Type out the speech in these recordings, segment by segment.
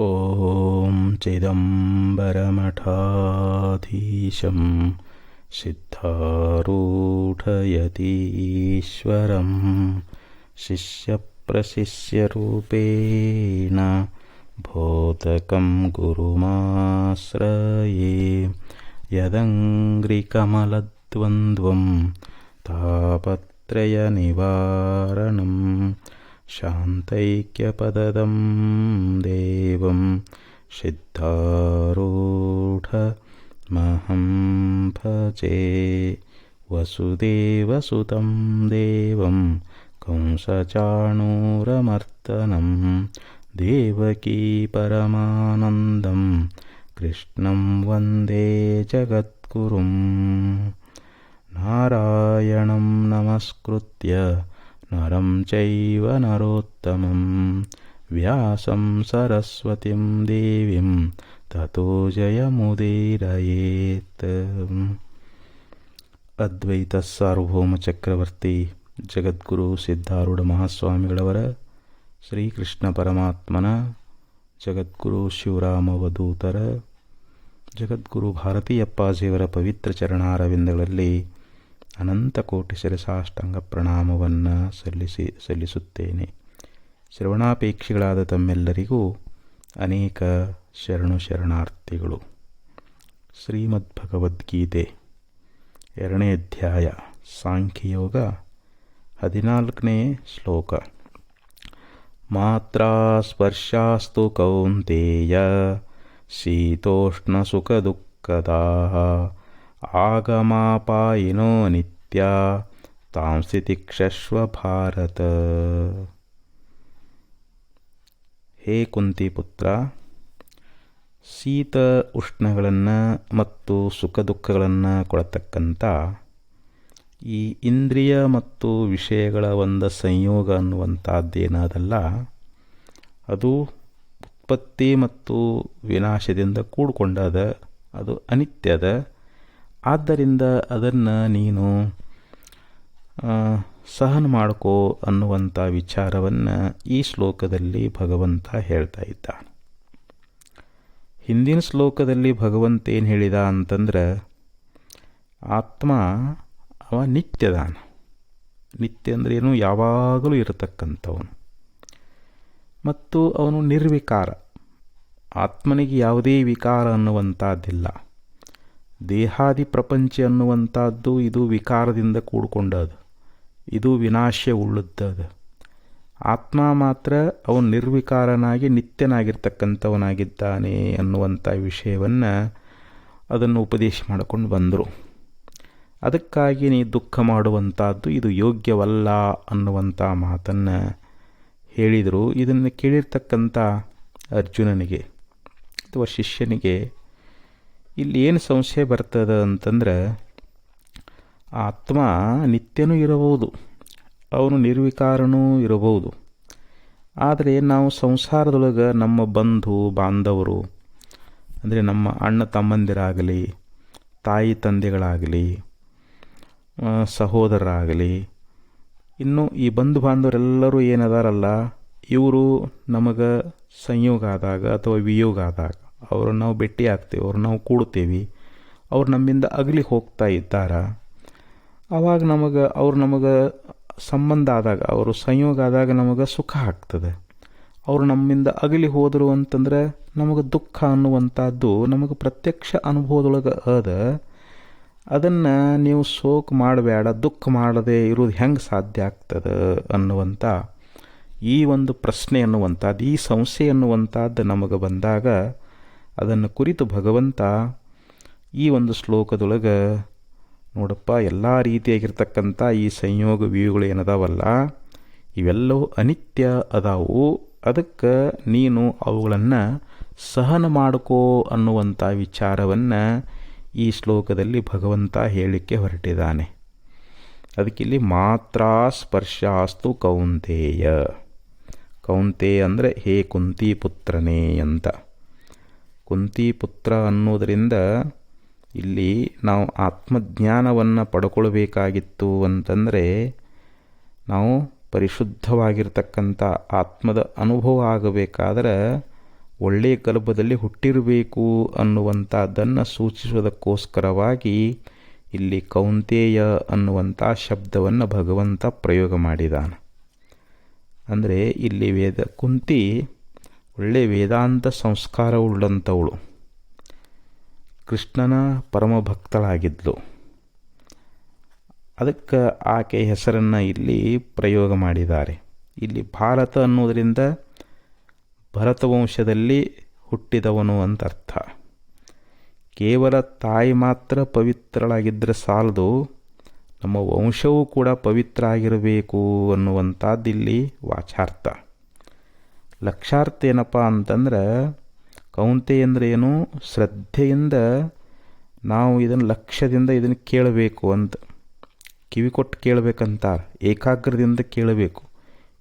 ಓಂ ಚಿದಂಬರಮಠಾಧೀಶಂ ಸಿದ್ಧಾರೂಢಯತೀಶ್ವರಂ ಶಿಷ್ಯಪ್ರಶಿಷ್ಯರೂಪೇಣ ಬೋಧಕಂ ಗುರುಮಾಶ್ರಯೇ ಯದಂಘ್ರಿಕಮಲದ್ವಂದ್ವಂ ತಾಪತ್ರಯನಿವಾರಣಂ ಶಾಂತೈಕ್ಯಪದದಂ ದೇವಂ ಸಿದ್ಧಾರೂಢಮಹಂ ಭಜೆ ವಸುದೇವಸುತಂ ದೇವಂ ಕಂಸಚಾಣೂರಮರ್ದನಂ ದೇವಕೀ ಪರಮಾನಂದಂ ಕೃಷ್ಣಂ ವಂದೇ ಜಗದ್ಗುರುಂ ನಾರಾಯಣಂ ನಮಸ್ಕೃತ್ಯ ನರಂ ಚೈವ ನರೋತ್ತಮಂ ವ್ಯಾಸಂ ಸರಸ್ವತಿಂ ದೇವಿಂ ತತೋ ಜಯಮುದೀರಯೇತ್. ಅದ್ವೈತ ಸಾರ್ವಭೌಮ ಚಕ್ರವರ್ತಿ ಜಗದ್ಗುರು ಸಿದ್ಧಾರೂಢ ಮಹಾಸ್ವಾಮಿಗಳವರ ಶ್ರೀಕೃಷ್ಣ ಪರಮಾತ್ಮನ ಜಗದ್ಗುರು ಶಿವರಾಮವಧೂತರ ಜಗದ್ಗುರು ಭಾರತೀಯಪ್ಪಾಜಿಯವರ ಪವಿತ್ರ ಚರಣಾರವಿಂದಗಳಲ್ಲಿ ಅನಂತ ಕೋಟಿ ಶಿರಸಾಷ್ಟಾಂಗ ಪ್ರಣಾಮವನ್ನು ಸಲ್ಲಿಸುತ್ತೇನೆ. ಶ್ರವಣಾಪೇಕ್ಷಿಗಳಾದ ತಮ್ಮೆಲ್ಲರಿಗೂ ಅನೇಕ ಶರಣಾರ್ಥಿಗಳು. ಶ್ರೀಮದ್ ಭಗವದ್ಗೀತೆ 2ನೇ ಅಧ್ಯಾಯ ಸಾಂಖ್ಯಯೋಗ 14ನೇ ಶ್ಲೋಕ. ಮಾತ್ರಾ ಸ್ಪರ್ಶಾಸ್ತು ಕೌಂತೇಯ ಶೀತೋಷ್ಣ ಸುಖ ದುಃಖದಾಃ ಆಗಮಾಪಾಯಿನೋ ನಿತ್ಯ ತಾಂಸಿ ತಿಕ್ಷಶ್ವ ಭಾರತ. ಹೇ ಕುಂತಿ ಪುತ್ರ, ಶೀತ ಉಷ್ಣಗಳನ್ನು ಮತ್ತು ಸುಖ ದುಃಖಗಳನ್ನು ಕೊಡತಕ್ಕಂಥ ಈ ಇಂದ್ರಿಯ ಮತ್ತು ವಿಷಯಗಳ ಒಂದು ಸಂಯೋಗ ಅನ್ನುವಂಥದ್ದೇನಾದಲ್ಲ, ಅದು ಉತ್ಪತ್ತಿ ಮತ್ತು ವಿನಾಶದಿಂದ ಕೂಡಿಕೊಂಡದ, ಅದು ಅನಿತ್ಯದ. ಆದ್ದರಿಂದ ಅದನ್ನು ನೀನು ಸಹನ ಮಾಡ್ಕೋ ಅನ್ನುವಂಥ ವಿಚಾರವನ್ನು ಈ ಶ್ಲೋಕದಲ್ಲಿ ಭಗವಂತ ಹೇಳ್ತಾ ಇದ್ದಾನೆ. ಹಿಂದಿನ ಶ್ಲೋಕದಲ್ಲಿ ಭಗವಂತ ಏನು ಹೇಳಿದ ಅಂತಂದ್ರೆ, ಆತ್ಮ ಅವ ನಿತ್ಯದಾನ. ನಿತ್ಯ ಅಂದರೆ ಏನು? ಯಾವಾಗಲೂ ಇರತಕ್ಕಂಥವನು. ಮತ್ತು ಅವನು ನಿರ್ವಿಕಾರ. ಆತ್ಮನಿಗೆ ಯಾವುದೇ ವಿಕಾರ ಅನ್ನುವಂಥದ್ದಿಲ್ಲ. ದೇಹಾದಿ ಪ್ರಪಂಚ ಅನ್ನುವಂಥದ್ದು ಇದು ವಿಕಾರದಿಂದ ಕೂಡ್ಕೊಂಡದು, ಇದು ವಿನಾಶ ಉಳ್ಳದ್ದದು. ಆತ್ಮ ಮಾತ್ರ ಅವನು ನಿರ್ವಿಕಾರನಾಗಿ ನಿತ್ಯನಾಗಿರ್ತಕ್ಕಂಥವನಾಗಿದ್ದಾನೆ ಅನ್ನುವಂಥ ವಿಷಯವನ್ನು ಅದನ್ನು ಉಪದೇಶ ಮಾಡಿಕೊಂಡು ಬಂದರು. ಅದಕ್ಕಾಗಿ ನೀ ದುಃಖ ಮಾಡುವಂಥದ್ದು ಇದು ಯೋಗ್ಯವಲ್ಲ ಅನ್ನುವಂಥ ಮಾತನ್ನು ಹೇಳಿದರು. ಇದನ್ನು ಕೇಳಿರ್ತಕ್ಕಂಥ ಅರ್ಜುನನಿಗೆ ಅಥವಾ ಶಿಷ್ಯನಿಗೆ ಇಲ್ಲಿ ಏನು ಸಂಶಯ ಬರ್ತದೆ ಅಂತಂದ್ರೆ, ಆತ್ಮ ನಿತ್ಯನೂ ಇರಬಹುದು, ಅವನು ನಿರ್ವಿಕಾರನೂ ಇರಬಹುದು. ಆದರೆ ನಾವು ಸಂಸಾರದೊಳಗೆ ನಮ್ಮ ಬಂಧು ಬಾಂಧವರು ಅಂದರೆ ನಮ್ಮ ಅಣ್ಣ ತಮ್ಮಂದಿರಾಗಲಿ, ತಾಯಿ ತಂದೆಗಳಾಗಲಿ, ಸಹೋದರರಾಗಲಿ, ಇನ್ನು ಈ ಬಂಧು ಬಾಂಧವರೆಲ್ಲರೂ ಏನದಾರಲ್ಲ, ಇವರು ನಮಗೆ ಸಂಯೋಗ ಆದಾಗ ಅಥವಾ ವಿಯೋಗ ಆದಾಗ ಅವ್ರನ್ನ ನಾವು ಭೇಟಿ ಆಗ್ತೇವೆ, ಅವ್ರು ನಾವು ಕೂಡ್ತೇವೆ, ಅವ್ರು ನಮ್ಮಿಂದ ಅಗಲಿ ಹೋಗ್ತಾ ಇದ್ದಾರೆ. ಆವಾಗ ಅವ್ರು ನಮಗೆ ಸಂಬಂಧ ಆದಾಗ, ಅವರು ಸಂಯೋಗ ಆದಾಗ ನಮಗೆ ಸುಖ ಆಗ್ತದೆ. ಅವರು ನಮ್ಮಿಂದ ಅಗಲಿ ಹೋದರು ಅಂತಂದ್ರೆ ನಮಗೆ ದುಃಖ ಅನ್ನುವಂಥದ್ದು ನಮಗೆ ಪ್ರತ್ಯಕ್ಷ ಅನುಭವದೊಳಗೆ ಅದ. ಅದನ್ನು ನೀವು ಶೋಕ ಮಾಡಬೇಡ, ದುಃಖ ಮಾಡದೆ ಇರೋದು ಹೆಂಗೆ ಸಾಧ್ಯ ಆಗ್ತದೆ ಅನ್ನುವಂಥ ಈ ಒಂದು ಪ್ರಶ್ನೆ ಅನ್ನುವಂಥದ್ದು, ಈ ಸಂಶಯ ಅನ್ನುವಂಥದ್ದು ನಮಗೆ ಬಂದಾಗ ಅದನ್ನು ಕುರಿತು ಭಗವಂತ ಈ ಒಂದು ಶ್ಲೋಕದೊಳಗೆ, ನೋಡಪ್ಪ, ಎಲ್ಲ ರೀತಿಯಾಗಿರ್ತಕ್ಕಂಥ ಈ ಸಂಯೋಗ ವ್ಯೂಗಳು ಏನದಾವಲ್ಲ, ಇವೆಲ್ಲವೂ ಅನಿತ್ಯ ಅದಾವು. ಅದಕ್ಕೆ ನೀನು ಅವುಗಳನ್ನು ಸಹನ ಮಾಡ್ಕೋ ಅನ್ನುವಂಥ ವಿಚಾರವನ್ನು ಈ ಶ್ಲೋಕದಲ್ಲಿ ಭಗವಂತ ಹೇಳಲಿಕ್ಕೆ ಹೊರಟಿದ್ದಾನೆ. ಅದಕ್ಕಿಲ್ಲಿ ಮಾತ್ರ ಸ್ಪರ್ಶಾಸ್ತು ಕೌಂತೇಯ. ಕೌಂತೇಯ ಅಂದರೆ ಹೇ ಕುಂತಿ ಪುತ್ರನೇ ಅಂತ. ಕುಂತಿ ಪುತ್ರ ಅನ್ನೋದರಿಂದ ಇಲ್ಲಿ ನಾವು ಆತ್ಮಜ್ಞಾನವನ್ನು ಪಡ್ಕೊಳ್ಬೇಕಾಗಿತ್ತು ಅಂತಂದರೆ, ನಾವು ಪರಿಶುದ್ಧವಾಗಿರ್ತಕ್ಕಂಥ ಆತ್ಮದ ಅನುಭವ ಆಗಬೇಕಾದ್ರೆ ಒಳ್ಳೆಯ ಗರ್ಭದಲ್ಲಿ ಹುಟ್ಟಿರಬೇಕು ಅನ್ನುವಂಥದ್ದನ್ನು ಸೂಚಿಸುವುದಕ್ಕೋಸ್ಕರವಾಗಿ ಇಲ್ಲಿ ಕೌಂತೇಯ ಅನ್ನುವಂಥ ಶಬ್ದವನ್ನು ಭಗವಂತ ಪ್ರಯೋಗ ಮಾಡಿದಾನೆ. ಅಂದರೆ ಇಲ್ಲಿ ಕುಂತಿ ಒಳ್ಳೆಯ ವೇದಾಂತ ಸಂಸ್ಕಾರವುಳ್ಳಂಥವಳು, ಕೃಷ್ಣನ ಪರಮ ಭಕ್ತಳಾಗಿದ್ಲು. ಅದಕ್ಕೆ ಆಕೆ ಹೆಸರನ್ನು ಇಲ್ಲಿ ಪ್ರಯೋಗ ಮಾಡಿದ್ದಾರೆ. ಇಲ್ಲಿ ಭಾರತ ಅನ್ನೋದರಿಂದ ಭರತವಂಶದಲ್ಲಿ ಹುಟ್ಟಿದವನು ಅಂತ ಅರ್ಥ. ಕೇವಲ ತಾಯಿ ಮಾತ್ರ ಪವಿತ್ರಳಾಗಿದ್ದರೆ ಸಾಲದು, ನಮ್ಮ ವಂಶವೂ ಕೂಡ ಪವಿತ್ರ ಆಗಿರಬೇಕು ಅನ್ನುವಂಥದ್ದು ಇಲ್ಲಿ ವಾಚಾರ್ಥ. ಲಕ್ಷಾರ್ಥ ಏನಪ್ಪ ಅಂತಂದ್ರೆ, ಕೌಂತೆ ಅಂದರೆ ಏನು, ಶ್ರದ್ಧೆಯಿಂದ ನಾವು ಇದನ್ನು ಲಕ್ಷ್ಯದಿಂದ ಇದನ್ನು ಕೇಳಬೇಕು ಅಂತ, ಕಿವಿ ಕೊಟ್ಟು ಕೇಳಬೇಕಂತಾರೆ, ಏಕಾಗ್ರದಿಂದ ಕೇಳಬೇಕು.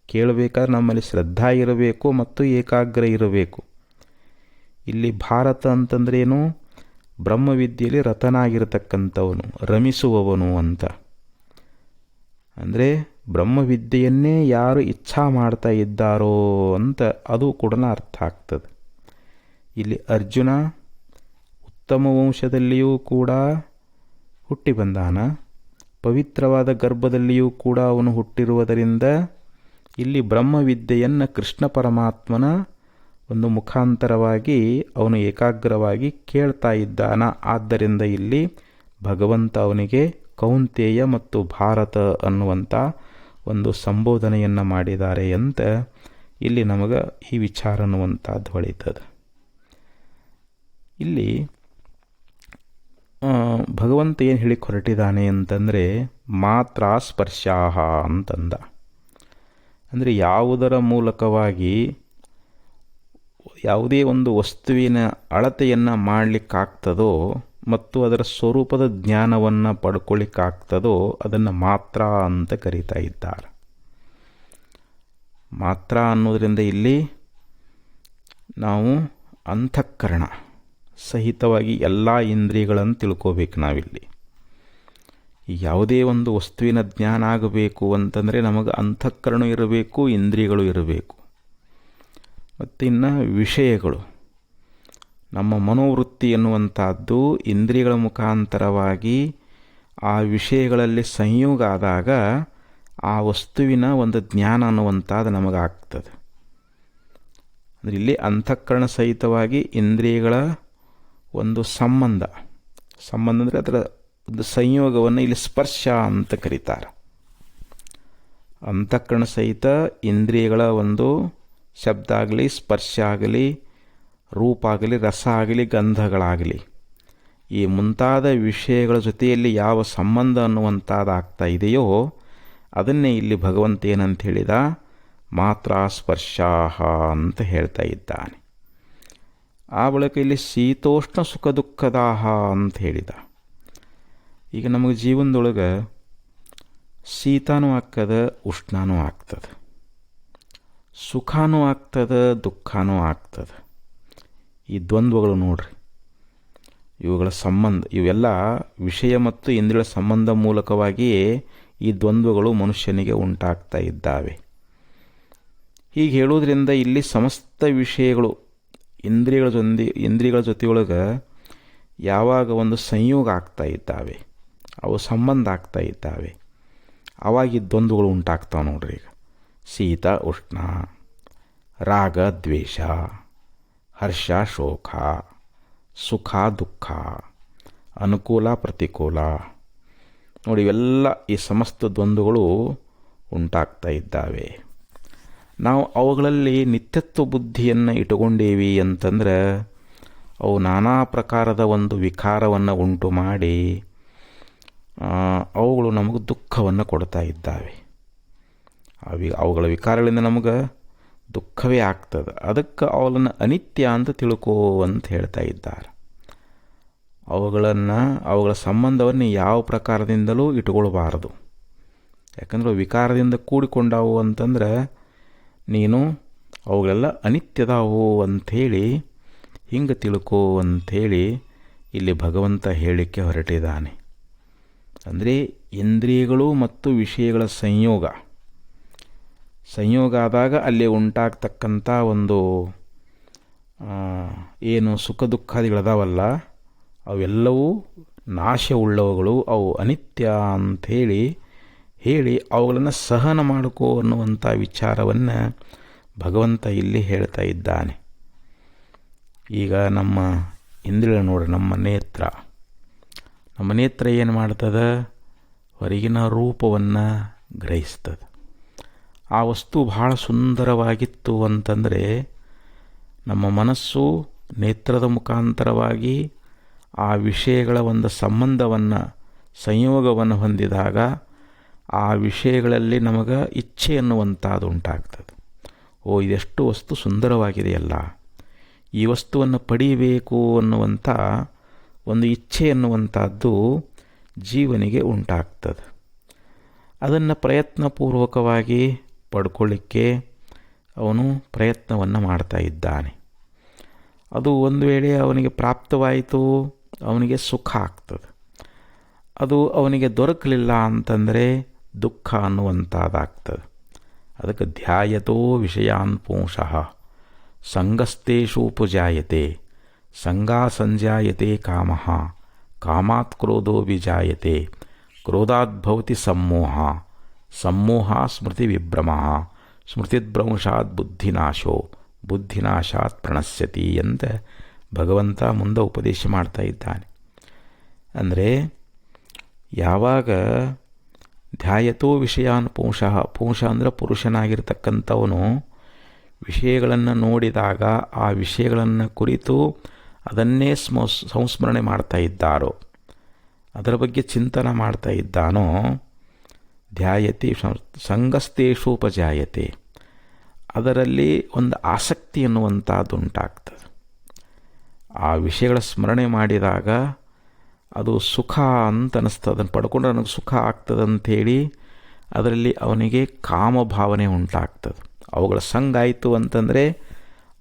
ಕೇಳಬೇಕಾದ್ರೆ ನಮ್ಮಲ್ಲಿ ಶ್ರದ್ಧಾ ಇರಬೇಕು ಮತ್ತು ಏಕಾಗ್ರ ಇರಬೇಕು. ಇಲ್ಲಿ ಭಾರತ ಅಂತಂದ್ರೇನು, ಬ್ರಹ್ಮವಿದ್ಯೆಯಲ್ಲಿ ರತನಾಗಿರತಕ್ಕಂಥವನು, ರಮಿಸುವವನು ಅಂತ. ಅಂದರೆ ಬ್ರಹ್ಮವಿದ್ಯೆಯನ್ನೇ ಯಾರು ಇಚ್ಛಾ ಮಾಡ್ತಾ ಇದ್ದಾರೋ ಅಂತ ಅದು ಕೂಡ ಅರ್ಥ ಆಗ್ತದೆ. ಇಲ್ಲಿ ಅರ್ಜುನ ಉತ್ತಮ ವಂಶದಲ್ಲಿಯೂ ಕೂಡ ಹುಟ್ಟಿ ಬಂದಾನ, ಪವಿತ್ರವಾದ ಗರ್ಭದಲ್ಲಿಯೂ ಕೂಡ ಅವನು ಹುಟ್ಟಿರುವುದರಿಂದ ಇಲ್ಲಿ ಬ್ರಹ್ಮವಿದ್ಯೆಯನ್ನು ಕೃಷ್ಣ ಪರಮಾತ್ಮನ ಒಂದು ಮುಖಾಂತರವಾಗಿ ಅವನು ಏಕಾಗ್ರವಾಗಿ ಕೇಳ್ತಾ ಇದ್ದಾನ. ಆದ್ದರಿಂದ ಇಲ್ಲಿ ಭಗವಂತ ಅವನಿಗೆ ಕೌಂತೇಯ ಮತ್ತು ಭಾರತ ಅನ್ನುವಂಥ ಒಂದು ಸಂಬೋಧನೆಯನ್ನು ಮಾಡಿದ್ದಾರೆ ಅಂತ ಇಲ್ಲಿ ನಮಗೆ ಈ ವಿಚಾರ ಅನ್ನುವಂಥದ್ದು ಹೊಳಿತದೆ. ಇಲ್ಲಿ ಭಗವಂತ ಏನು ಹೇಳಿ ಹೊರಟಿದ್ದಾನೆ ಅಂತಂದರೆ, ಮಾತ್ರ ಸ್ಪರ್ಶಾಹ ಅಂತಂದ. ಅಂದರೆ ಯಾವುದರ ಮೂಲಕವಾಗಿ ಯಾವುದೇ ಒಂದು ವಸ್ತುವಿನ ಅಳತೆಯನ್ನು ಮಾಡಲಿಕ್ಕಾಗ್ತದೋ ಮತ್ತು ಅದರ ಸ್ವರೂಪದ ಜ್ಞಾನವನ್ನು ಪಡ್ಕೊಳ್ಳಿಕ್ಕಾಗ್ತದೋ ಅದನ್ನು ಮಾತ್ರ ಅಂತ ಕರೀತಾ ಇದ್ದಾರೆ. ಮಾತ್ರ ಅನ್ನೋದರಿಂದ ಇಲ್ಲಿ ನಾವು ಅಂತಃಕರಣ ಸಹಿತವಾಗಿ ಎಲ್ಲ ಇಂದ್ರಿಯಗಳನ್ನು ತಿಳ್ಕೋಬೇಕು. ನಾವಿಲ್ಲಿ ಯಾವುದೇ ಒಂದು ವಸ್ತುವಿನ ಜ್ಞಾನ ಆಗಬೇಕು ಅಂತಂದರೆ ನಮಗೆ ಅಂತಃಕರಣ ಇರಬೇಕು, ಇಂದ್ರಿಯಗಳು ಇರಬೇಕು. ಮತ್ತು ಇನ್ನು ವಿಷಯಗಳು, ನಮ್ಮ ಮನೋವೃತ್ತಿ ಎನ್ನುವಂಥದ್ದು ಇಂದ್ರಿಯಗಳ ಮುಖಾಂತರವಾಗಿ ಆ ವಿಷಯಗಳಲ್ಲಿ ಸಂಯೋಗ ಆದಾಗ ಆ ವಸ್ತುವಿನ ಒಂದು ಜ್ಞಾನ ಅನ್ನುವಂಥದ್ದು ನಮಗಾಗ್ತದೆ. ಅಂದರೆ ಇಲ್ಲಿ ಅಂತಃಕರಣ ಸಹಿತವಾಗಿ ಇಂದ್ರಿಯಗಳ ಒಂದು ಸಂಬಂಧ ಅಂದರೆ ಅದರ ಒಂದು ಸಂಯೋಗವನ್ನು ಇಲ್ಲಿ ಸ್ಪರ್ಶ ಅಂತ ಕರೀತಾರೆ. ಅಂತಃಕರಣ ಸಹಿತ ಇಂದ್ರಿಯಗಳ ಒಂದು ಶಬ್ದ ಆಗಲಿ, ಸ್ಪರ್ಶ ಆಗಲಿ, ರೂಪ ಆಗಲಿ, ರಸ ಆಗಲಿ, ಗಂಧಗಳಾಗಲಿ, ಈ ಮುಂತಾದ ವಿಷಯಗಳ ಜೊತೆಯಲ್ಲಿ ಯಾವ ಸಂಬಂಧ ಅನ್ನುವಂಥದ್ದು ಆಗ್ತಾ ಇದೆಯೋ ಅದನ್ನೇ ಇಲ್ಲಿ ಭಗವಂತ ಏನಂತ ಹೇಳಿದ, ಮಾತ್ರ ಸ್ಪರ್ಶಾಹ ಅಂತ ಹೇಳ್ತಾ ಇದ್ದಾನೆ. ಆ ಬಳಿಕ ಇಲ್ಲಿ ಶೀತೋಷ್ಣ ಸುಖ ದುಃಖದಾಹ ಅಂತ ಹೇಳಿದ. ಈಗ ನಮಗೆ ಜೀವನದೊಳಗೆ ಶೀತನೂ ಆಗ್ತದೆ, ಉಷ್ಣನೂ ಆಗ್ತದೆ, ಸುಖನೂ ಆಗ್ತದೆ, ದುಃಖನೂ ಆಗ್ತದೆ. ಈ ದ್ವಂದ್ವಗಳು ನೋಡ್ರಿ, ಇವುಗಳ ಸಂಬಂಧ, ಇವೆಲ್ಲ ವಿಷಯ ಮತ್ತು ಇಂದ್ರಿಯಗಳ ಸಂಬಂಧ ಮೂಲಕವಾಗಿಯೇ ಈ ದ್ವಂದ್ವಗಳು ಮನುಷ್ಯನಿಗೆ ಉಂಟಾಗ್ತಾ ಇದ್ದಾವೆ. ಹೀಗೆ ಹೇಳೋದ್ರಿಂದ ಇಲ್ಲಿ ಸಮಸ್ತ ವಿಷಯಗಳು ಇಂದ್ರಿಯಗಳ ಜೊತೆಯೊಳಗೆ ಯಾವಾಗ ಒಂದು ಸಂಯೋಗ ಆಗ್ತಾ ಇದ್ದಾವೆ, ಅವು ಸಂಬಂಧ ಆಗ್ತಾ ಇದ್ದಾವೆ, ಆವಾಗ ಈ ದ್ವಂದ್ವಗಳು ಉಂಟಾಗ್ತಾವೆ ನೋಡ್ರಿ. ಈಗ ಶೀತ ಉಷ್ಣ, ರಾಗ ದ್ವೇಷ, ಹರ್ಷ ಶೋಕ, ಸುಖ ದುಃಖ, ಅನುಕೂಲ ಪ್ರತಿಕೂಲ ನೋಡಿ, ಇವೆಲ್ಲ ಈ ಸಮಸ್ತ ದ್ವಂದ್ವಗಳು ಉಂಟಾಗ್ತಾ ಇದ್ದಾವೆ. ನಾವು ಅವುಗಳಲ್ಲಿ ನಿತ್ಯತ್ವ ಬುದ್ಧಿಯನ್ನು ಇಟ್ಟುಕೊಂಡೇವಿ ಅಂತಂದ್ರೆ ಅವು ನಾನಾ ಪ್ರಕಾರದ ಒಂದು ವಿಕಾರವನ್ನು ಉಂಟು ಮಾಡಿ ಅವುಗಳು ನಮಗೆ ದುಃಖವನ್ನು ಕೊಡ್ತಾ ಇದ್ದಾವೆ. ಅವುಗಳ ವಿಕಾರಗಳಿಂದ ನಮಗೆ ದುಃಖವೇ ಆಗ್ತದೆ. ಅದಕ್ಕೆ ಅವುಗಳನ್ನು ಅನಿತ್ಯ ಅಂತ ತಿಳ್ಕೋ ಅಂತ ಹೇಳ್ತಾ ಇದ್ದಾರೆ. ಅವುಗಳ ಸಂಬಂಧವನ್ನು ಯಾವ ಪ್ರಕಾರದಿಂದಲೂ ಇಟ್ಕೊಳ್ಬಾರದು. ಯಾಕಂದರೆ ವಿಕಾರದಿಂದ ಕೂಡಿಕೊಂಡವು ಅಂತಂದ್ರೆ ನೀನು ಅವುಗಳೆಲ್ಲ ಅನಿತ್ಯದಾವು ಅಂಥೇಳಿ ಹಿಂಗೆ ತಿಳ್ಕೋ ಅಂಥೇಳಿ ಇಲ್ಲಿ ಭಗವಂತ ಹೇಳಿಕೆ ಹೊರಟಿದ್ದಾನೆ. ಅಂದರೆ ಇಂದ್ರಿಯಗಳು ಮತ್ತು ವಿಷಯಗಳ ಸಂಯೋಗ ಆದಾಗ ಅಲ್ಲಿ ಉಂಟಾಗ್ತಕ್ಕಂಥ ಒಂದು ಏನು ಸುಖ ದುಃಖಾದಿಗಳದಾವಲ್ಲ ಅವೆಲ್ಲವೂ ನಾಶವುಳ್ಳವುಗಳು, ಅವು ಅನಿತ್ಯ ಅಂಥೇಳಿ ಹೇಳಿ ಅವುಗಳನ್ನು ಸಹನ ಮಾಡಿಕೋ ಅನ್ನುವಂಥ ವಿಚಾರವನ್ನು ಭಗವಂತ ಇಲ್ಲಿ ಹೇಳ್ತಾ ಇದ್ದಾನೆ. ಈಗ ನಮ್ಮ ಇಂದ್ರಿಯ ನೋಡ್ರಿ, ನಮ್ಮ ನೇತ್ರ ಏನು ಮಾಡ್ತದೆ? ಹೊರಗಿನ ರೂಪವನ್ನು ಗ್ರಹಿಸ್ತದೆ. ಆ ವಸ್ತು ಬಹಳ ಸುಂದರವಾಗಿತ್ತು ಅಂತಂದರೆ ನಮ್ಮ ಮನಸ್ಸು ನೇತ್ರದ ಮುಖಾಂತರವಾಗಿ ಆ ವಿಷಯಗಳ ಒಂದು ಸಂಬಂಧವನ್ನು, ಸಂಯೋಗವನ್ನು ಹೊಂದಿದಾಗ ಆ ವಿಷಯಗಳಲ್ಲಿ ನಮಗೆ ಇಚ್ಛೆ ಅನ್ನುವಂಥದ್ದು ಉಂಟಾಗ್ತದೆ. ಓ, ಇದೆಷ್ಟು ವಸ್ತು ಸುಂದರವಾಗಿದೆಯಲ್ಲ, ಈ ವಸ್ತುವನ್ನು ಪಡೀಬೇಕು ಅನ್ನುವಂಥ ಒಂದು ಇಚ್ಛೆ ಅನ್ನುವಂಥದ್ದು ಜೀವನಿಗೆ ಉಂಟಾಗ್ತದೆ. ಅದನ್ನು ಪ್ರಯತ್ನಪೂರ್ವಕವಾಗಿ ಪಡ್ಕೊಳ್ಳಿಕ್ಕೆ ಅವನು ಪ್ರಯತ್ನವನ್ನು ಮಾಡ್ತಾ ಇದ್ದಾನೆ. ಅದು ಒಂದು ವೇಳೆ ಅವನಿಗೆ ಪ್ರಾಪ್ತವಾಯಿತು, ಅವನಿಗೆ ಸುಖ ಆಗ್ತದೆ. ಅದು ಅವನಿಗೆ ದೊರಕಲಿಲ್ಲ ಅಂತಂದರೆ ದುಃಖ ಅನ್ನುವಂಥದ್ದಾಗ್ತದೆ. ಅದಕ್ಕೆ ಧ್ಯಾಯತೋ ವಿಷಯಾನ್ ಪುಂಸಃ ಸಂಗಸ್ತೇಷೂಪಜಾಯತೆ ಸಂಗಾಸಂಜಾಯತೆ ಕಾಮಃ ಕಾಮಾತ್ ಕ್ರೋಧೋ ವಿಜಾಯತೆ ಕ್ರೋಧಾದ್ಭವತಿ ಸಮ್ಮೋಹ ಸಮ್ಮೋಹ ಸ್ಮೃತಿ ವಿಭ್ರಮಃ ಸ್ಮೃತಿಭ್ರಂಶಾತ್ ಬುದ್ಧಿನಾಶೋ ಬುದ್ಧಿನಾಶಾತ್ ಪ್ರಣಶ್ಯತಿ ಅಂತ ಭಗವಂತ ಮುಂದೆ ಉಪದೇಶ ಮಾಡ್ತಾ ಇದ್ದಾನೆ. ಅಂದರೆ ಯಾವಾಗ ಧ್ಯಾಯತೋ ವಿಷಯಾನ್ ಪುಂಸ ಅಂದರೆ ಪುರುಷನಾಗಿರ್ತಕ್ಕಂಥವನು ವಿಷಯಗಳನ್ನು ನೋಡಿದಾಗ ಆ ವಿಷಯಗಳನ್ನು ಕುರಿತು ಅದನ್ನೇ ಸಂಸ್ಮರಣೆ ಮಾಡ್ತಾ ಇದ್ದಾರೋ, ಅದರ ಬಗ್ಗೆ ಚಿಂತನೆ ಮಾಡ್ತಾ ಇದ್ದಾನೋ, ಧ್ಯಾಯತಿ ಸಂಗಸ್ತೇಷೂಪಜಾಯತೆ, ಅದರಲ್ಲಿ ಒಂದು ಆಸಕ್ತಿ ಎನ್ನುವಂಥದ್ದು ಉಂಟಾಗ್ತದೆ. ಆ ವಿಷಯಗಳ ಸ್ಮರಣೆ ಮಾಡಿದಾಗ ಅದು ಸುಖ ಅಂತ ಅನ್ನಿಸ್ತದೆ. ಅದನ್ನು ಪಡ್ಕೊಂಡ್ರೆ ನನಗೆ ಸುಖ ಆಗ್ತದೆ ಅಂಥೇಳಿ ಅದರಲ್ಲಿ ಅವನಿಗೆ ಕಾಮಭಾವನೆ ಉಂಟಾಗ್ತದೆ. ಅವುಗಳ ಸಂಗ ಆಯಿತು ಅಂತಂದರೆ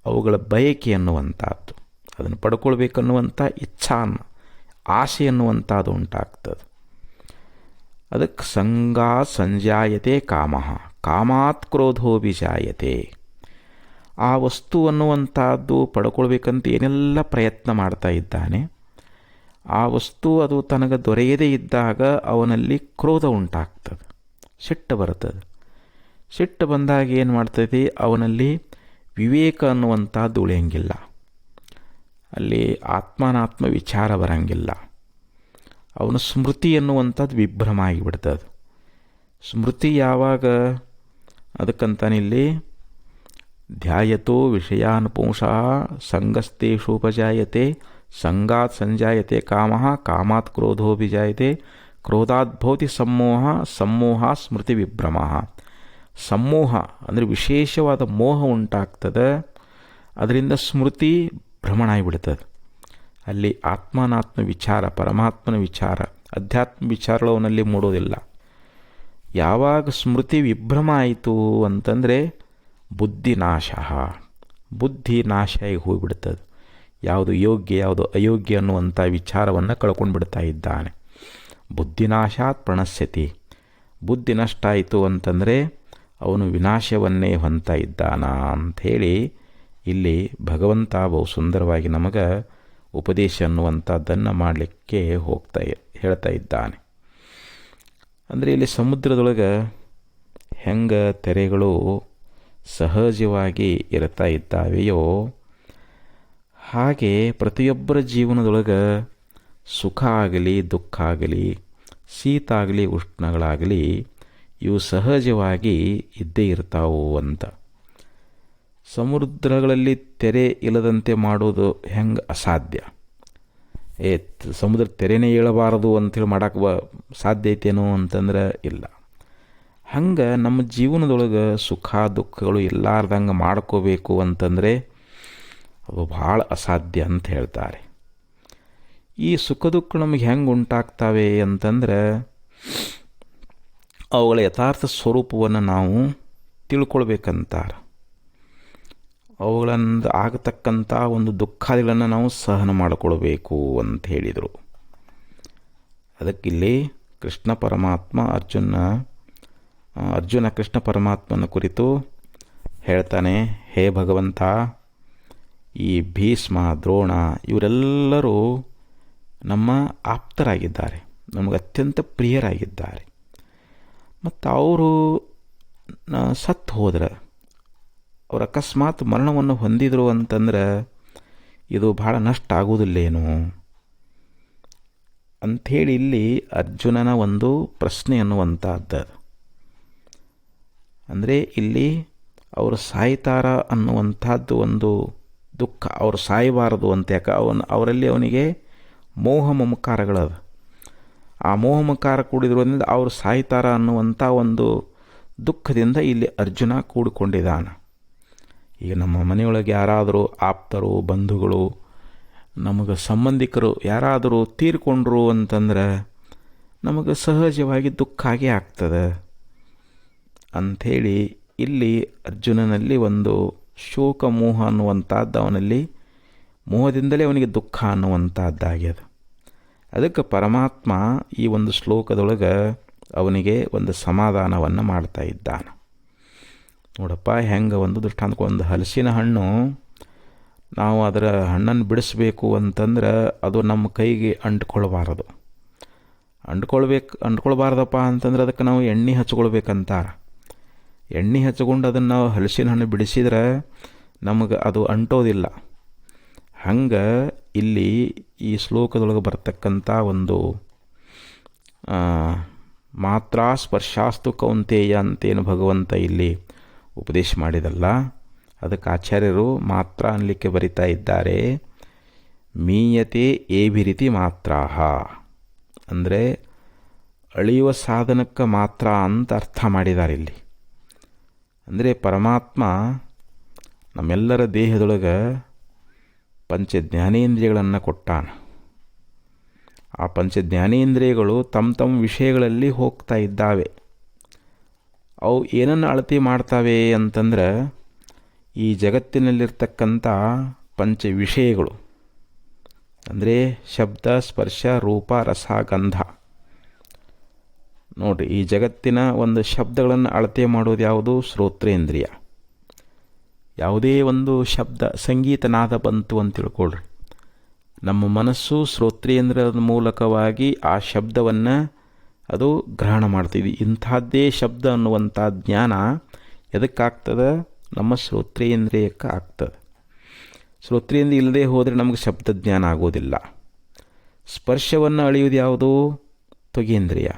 ಅವುಗಳ ಬಯಕೆ ಅನ್ನುವಂಥದ್ದು, ಅದನ್ನು ಪಡ್ಕೊಳ್ಬೇಕನ್ನುವಂಥ ಆಸೆ ಅನ್ನುವಂಥದ್ದು ಉಂಟಾಗ್ತದೆ. ಅದಕ್ಕೆ ಸಂಗ ಸಂಜಾಯತೆ ಕಾಮಃ ಕಾಮಾತ್ ಕ್ರೋಧೋ ವಿಜಾಯತೆ. ಆ ವಸ್ತು ಅನ್ನುವಂಥದ್ದು ಪಡ್ಕೊಳ್ಬೇಕಂತ ಏನೆಲ್ಲ ಪ್ರಯತ್ನ ಮಾಡ್ತಾ ಇದ್ದಾನೆ, ಆ ವಸ್ತು ಅದು ತನಗೆ ದೊರೆಯದೇ ಇದ್ದಾಗ ಅವನಲ್ಲಿ ಕ್ರೋಧ ಉಂಟಾಗ್ತದೆ, ಸಿಟ್ಟು ಬರ್ತದೆ. ಸಿಟ್ಟು ಬಂದಾಗ ಏನು ಮಾಡ್ತದೆ? ಅವನಲ್ಲಿ ವಿವೇಕ ಅನ್ನುವಂಥದ್ದು ಉಳಿಯಂಗಿಲ್ಲ, ಅಲ್ಲಿ ಆತ್ಮಾನಾತ್ಮ ವಿಚಾರ ಬರಂಗಿಲ್ಲ. ಅವನು ಸ್ಮೃತಿ ಎನ್ನುವಂಥದ್ದು ವಿಭ್ರಮ ಆಗಿಬಿಡ್ತದೆ. ಸ್ಮೃತಿ ಯಾವಾಗ? ಅದಕ್ಕಂತಾನಿಲ್ಲಿ ಧ್ಯಾಯತೋ ವಿಷಯಾನ್ ಪುಂಸಃ ಸಂಗಸ್ತೇಷೂಪಜಾಯತೆ ಸಂಗಾತ್ ಸಂಜಾಯತೆ ಕಾಮಃ ಕಾಮಾತ್ ಕ್ರೋಧೋ ವಿಜಾಯತೆ ಕ್ರೋಧಾದ್ಭವತಿ ಸಮ್ಮೋಹ ಸಮ್ಮೋಹ ಸ್ಮೃತಿ ವಿಭ್ರಮಃ. ಸಮ್ಮೋಹ ಅಂದರೆ ವಿಶೇಷವಾದ ಮೋಹ ಉಂಟಾಗ್ತದೆ, ಅದರಿಂದ ಸ್ಮೃತಿ ಭ್ರಮಣ ಆಗಿಬಿಡ್ತದೆ. ಅಲ್ಲಿ ಆತ್ಮಾನಾತ್ಮ ವಿಚಾರ, ಪರಮಾತ್ಮನ ವಿಚಾರ, ಅಧ್ಯಾತ್ಮ ವಿಚಾರಗಳು ಅವನಲ್ಲಿ ಮೂಡೋದಿಲ್ಲ. ಯಾವಾಗ ಸ್ಮೃತಿ ವಿಭ್ರಮ ಆಯಿತು ಅಂತಂದರೆ ಬುದ್ಧಿನಾಶ, ಬುದ್ಧಿ ನಾಶ ಆಗಿ ಹೋಗಿಬಿಡ್ತದೆ. ಯಾವುದು ಯೋಗ್ಯ ಯಾವುದು ಅಯೋಗ್ಯ ಅನ್ನುವಂಥ ವಿಚಾರವನ್ನು ಕಳ್ಕೊಂಡು ಬಿಡ್ತಾ ಇದ್ದಾನೆ. ಬುದ್ಧಿನಾಶಾತ್ ಪ್ರಣಶ್ಯತಿ, ಬುದ್ಧಿ ನಷ್ಟ ಆಯಿತು ಅಂತಂದರೆ ಅವನು ವಿನಾಶವನ್ನೇ ಹೊಂದ್ತಾ ಇದ್ದಾನ ಅಂಥೇಳಿ ಇಲ್ಲಿ ಭಗವಂತ ಬಹು ಸುಂದರವಾಗಿ ನಮಗೆ ಉಪದೇಶ ಅನ್ನುವಂಥದ್ದನ್ನು ಮಾಡಲಿಕ್ಕೆ ಹೇಳ್ತಾ ಇದ್ದಾನೆ. ಅಂದರೆ ಇಲ್ಲಿ ಸಮುದ್ರದೊಳಗೆ ಹೆಂಗೆ ತೆರೆಗಳು ಸಹಜವಾಗಿ ಇರ್ತಾ ಇದ್ದಾವೆಯೋ ಹಾಗೆ ಪ್ರತಿಯೊಬ್ಬರ ಜೀವನದೊಳಗೆ ಸುಖ ಆಗಲಿ ದುಃಖ ಆಗಲಿ ಶೀತ ಆಗಲಿ ಉಷ್ಣಗಳಾಗಲಿ ಇವು ಸಹಜವಾಗಿ ಇದ್ದೇ ಇರ್ತಾವು ಅಂತ. ಸಮುದ್ರಗಳಲ್ಲಿ ತೆರೆ ಇಲ್ಲದಂತೆ ಮಾಡೋದು ಹೆಂಗೆ ಅಸಾಧ್ಯ? ಸಮುದ್ರ ತೆರೆನೇ ಏಳಬಾರದು ಅಂಥೇಳಿ ಮಾಡೋಕ್ಕೆ ಸಾಧ್ಯ ಐತೇನೋ ಅಂತಂದ್ರೆ ಇಲ್ಲ. ಹಂಗೆ ನಮ್ಮ ಜೀವನದೊಳಗೆ ಸುಖ ದುಃಖಗಳು ಇಲ್ಲಾರ್ದಂಗೆ ಮಾಡ್ಕೋಬೇಕು ಅಂತಂದರೆ ಅವು ಭಾಳ ಅಸಾಧ್ಯ ಅಂತ ಹೇಳ್ತಾರೆ. ಈ ಸುಖ ದುಃಖ ನಮಗೆ ಹೆಂಗೆ ಉಂಟಾಗ್ತವೆ ಅಂತಂದ್ರೆ ಅವುಗಳ ಯಥಾರ್ಥ ಸ್ವರೂಪವನ್ನು ನಾವು ತಿಳ್ಕೊಳ್ಬೇಕಂತಾರೆ. ಅವುಗಳಿಂದ ಆಗತಕ್ಕಂಥ ಒಂದು ದುಃಖಾದಿಗಳನ್ನು ನಾವು ಸಹನ ಮಾಡಿಕೊಳ್ಬೇಕು ಅಂತ ಹೇಳಿದರು. ಅದಕ್ಕಿಲ್ಲಿ ಕೃಷ್ಣ ಪರಮಾತ್ಮ ಅರ್ಜುನ ಕೃಷ್ಣ ಪರಮಾತ್ಮನ ಕುರಿತು ಹೇಳ್ತಾನೆ, ಹೇ ಭಗವಂತ, ಈ ಭೀಷ್ಮ, ದ್ರೋಣ ಇವರೆಲ್ಲರೂ ನಮ್ಮ ಆಪ್ತರಾಗಿದ್ದಾರೆ, ನಮಗೆ ಅತ್ಯಂತ ಪ್ರಿಯರಾಗಿದ್ದಾರೆ. ಮತ್ತು ಅವರು ಸತ್ತು ಹೋದ್ರೆ, ಅವರು ಅಕಸ್ಮಾತ್ ಮರಣವನ್ನು ಹೊಂದಿದರು ಅಂತಂದ್ರೆ ಇದು ಭಾಳ ನಷ್ಟ ಆಗುವುದಿಲ್ಲೇನು ಅಂಥೇಳಿ ಇಲ್ಲಿ ಅರ್ಜುನನ ಒಂದು ಪ್ರಶ್ನೆ ಅನ್ನುವಂಥದ್ದು. ಅಂದರೆ ಇಲ್ಲಿ ಅವರು ಸಾಯ್ತಾರ ಅನ್ನುವಂಥದ್ದು ಒಂದು ದುಃಖ, ಅವರು ಸಾಯಬಾರದು ಅಂತ. ಯಾಕೆ ಅವರಲ್ಲಿ ಅವನಿಗೆ ಮೋಹ ಮಮಕಾರಗಳದ. ಆ ಮೋಹ ಮಮಕಾರ ಕೂಡಿದ್ರಿಂದ ಅವರು ಸಾಯ್ತಾರ ಅನ್ನುವಂಥ ಒಂದು ದುಃಖದಿಂದ ಇಲ್ಲಿ ಅರ್ಜುನ ಕೂಡಿಕೊಂಡಿದ್ದಾನೆ. ಈಗ ನಮ್ಮ ಮನೆಯೊಳಗೆ ಯಾರಾದರೂ ಆಪ್ತರು, ಬಂಧುಗಳು, ನಮಗೆ ಸಂಬಂಧಿಕರು ಯಾರಾದರೂ ತೀರ್ಕೊಂಡ್ರು ಅಂತಂದ್ರೆ ನಮಗೆ ಸಹಜವಾಗಿ ದುಃಖ ಆಗೇ ಆಗ್ತದೆ ಅಂಥೇಳಿ ಇಲ್ಲಿ ಅರ್ಜುನನಲ್ಲಿ ಒಂದು ಶೋಕ ಮೋಹ ಅನ್ನುವಂಥದ್ದು, ಅವನಲ್ಲಿ ಮೋಹದಿಂದಲೇ ಅವನಿಗೆ ದುಃಖ ಅನ್ನುವಂಥದ್ದಾಗ್ಯದ. ಅದಕ್ಕೆ ಪರಮಾತ್ಮ ಈ ಒಂದು ಶ್ಲೋಕದೊಳಗೆ ಅವನಿಗೆ ಒಂದು ಸಮಾಧಾನವನ್ನು ಮಾಡ್ತಾ ಇದ್ದಾನೆ. ನೋಡಪ್ಪ ಹೆಂಗೆ ಒಂದು ದೃಷ್ಟಾಂತ, ಒಂದು ಹಲಸಿನ ಹಣ್ಣು ನಾವು ಅದರ ಹಣ್ಣನ್ನು ಬಿಡಿಸ್ಬೇಕು ಅಂತಂದ್ರೆ ಅದು ನಮ್ಮ ಕೈಗೆ ಅಂಟ್ಕೊಳ್ಬಾರದು. ಅಂಟ್ಕೊಳ್ಬಾರ್ದಪ್ಪ ಅಂತಂದ್ರೆ ಅದಕ್ಕೆ ನಾವು ಎಣ್ಣೆ ಹಚ್ಕೊಳ್ಬೇಕಂತಾರೆ. ಎಣ್ಣೆ ಹಚ್ಕೊಂಡು ಅದನ್ನು ನಾವು ಹಲಸಿನ ಹಣ್ಣು ಬಿಡಿಸಿದ್ರೆ ನಮಗೆ ಅದು ಅಂಟೋದಿಲ್ಲ. ಹಂಗೆ ಇಲ್ಲಿ ಈ ಶ್ಲೋಕದೊಳಗೆ ಬರ್ತಕ್ಕಂಥ ಒಂದು ಮಾತ್ರ ಸ್ಪರ್ಶಾಸ್ತು ಕೌಂತೇಯ ಅಂತೇನು ಭಗವಂತ ಇಲ್ಲಿ ಉಪದೇಶ ಮಾಡಿದಲ್ಲ, ಅದಕ್ಕೆ ಆಚಾರ್ಯರು ಮಾತ್ರ ಅನ್ನಲಿಕ್ಕೆ ಬರಿತಾ ಇದ್ದಾರೆ. ಮೀಯತೆ ಏಭಿರಿತಿ ಮಾತ್ರಾಹ ಅಂದರೆ ಅಳಿಯುವ ಸಾಧನಕ್ಕೆ ಮಾತ್ರ ಅಂತ ಅರ್ಥ ಮಾಡಿದ್ದಾರೆ ಇಲ್ಲಿ. ಅಂದರೆ ಪರಮಾತ್ಮ ನಮ್ಮೆಲ್ಲರ ದೇಹದೊಳಗೆ ಪಂಚ ಜ್ಞಾನೇಂದ್ರಿಯಗಳನ್ನು ಕೊಟ್ಟಾನ. ಆ ಪಂಚ ಜ್ಞಾನೇಂದ್ರಿಯಗಳು ತಮ್ಮ ವಿಷಯಗಳಲ್ಲಿ ಹೋಗ್ತಾ ಇದ್ದಾವೆ. ಅವು ಏನನ್ನು ಅಳತೆ ಮಾಡ್ತಾವೆ ಅಂತಂದ್ರೆ ಈ ಜಗತ್ತಿನಲ್ಲಿರ್ತಕ್ಕಂಥ ಪಂಚ ವಿಷಯಗಳು, ಅಂದರೆ ಶಬ್ದ, ಸ್ಪರ್ಶ, ರೂಪ, ರಸ, ಗಂಧ. ನೋಡಿರಿ, ಈ ಜಗತ್ತಿನ ಒಂದು ಶಬ್ದಗಳನ್ನು ಅಳತೆ ಮಾಡೋದು ಯಾವುದು? ಶ್ರೋತ್ರೇಂದ್ರಿಯ. ಯಾವುದೇ ಒಂದು ಶಬ್ದ, ಸಂಗೀತ ನಾದ ಬಂತು ಅಂತ ತಿಳ್ಕೊಳ್ರಿ, ನಮ್ಮ ಮನಸ್ಸು ಶ್ರೋತ್ರೇಂದ್ರಿಯದ ಮೂಲಕವಾಗಿ ಆ ಶಬ್ದವನ್ನು ಅದು ಗ್ರಹಣ ಮಾಡ್ತೀವಿ. ಇಂಥದ್ದೇ ಶಬ್ದ ಅನ್ನುವಂಥ ಜ್ಞಾನ ಎದಕ್ಕಾಗ್ತದೆ? ನಮ್ಮ ಶ್ರೋತ್ರೇಂದ್ರಿಯಕ್ಕೆ ಆಗ್ತದೆ. ಶ್ರೋತ್ರೇಂದ್ರಿಯ ಇಲ್ಲದೆ ಹೋದರೆ ನಮಗೆ ಶಬ್ದ ಜ್ಞಾನ ಆಗೋದಿಲ್ಲ. ಸ್ಪರ್ಶವನ್ನು ಅಳೆಯುವುದು ಯಾವುದು? ತ್ವಗೇಂದ್ರಿಯ.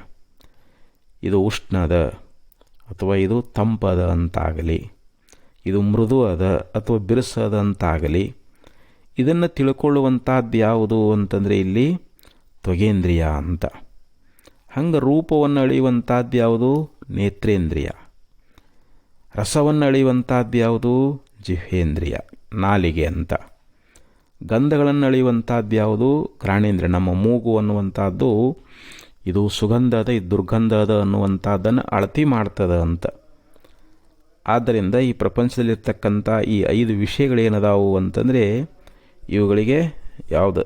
ಇದು ಉಷ್ಣದ ಅಥವಾ ಇದು ತಂಪದ ಅಂತಾಗಲಿ, ಇದು ಮೃದು ಅದ ಅಥವಾ ಬಿರುಸದ ಅಂತಾಗಲಿ, ಇದನ್ನು ತಿಳ್ಕೊಳ್ಳುವಂಥದ್ದು ಯಾವುದು ಅಂತಂದರೆ ಇಲ್ಲಿ ತ್ವಗೇಂದ್ರಿಯ ಅಂತ. ಹಂಗೆ ರೂಪವನ್ನು ಅಳೆಯುವಂಥದ್ದು ಯಾವುದು? ನೇತ್ರೇಂದ್ರಿಯ. ರಸವನ್ನು ಅಳೆಯುವಂಥದ್ದು ಯಾವುದು? ಜಿಹ್ವೇಂದ್ರಿಯ, ನಾಲಿಗೆ ಅಂತ. ಗಂಧಗಳನ್ನು ಅಳೆಯುವಂಥದ್ದು ಯಾವುದು? ಘ್ರಾಣೇಂದ್ರಿಯ, ನಮ್ಮ ಮೂಗು ಅನ್ನುವಂಥದ್ದು ಇದು ಸುಗಂಧದ, ಇದು ದುರ್ಗಂಧದ ಅನ್ನುವಂಥದ್ದನ್ನು ಅಳತೆ ಮಾಡ್ತದೆ ಅಂತ. ಆದ್ದರಿಂದ ಈ ಪ್ರಪಂಚದಲ್ಲಿರ್ತಕ್ಕಂಥ ಈ 5 ವಿಷಯಗಳೇನದಾವು ಅಂತಂದರೆ ಇವುಗಳಿಗೆ ಯಾವುದು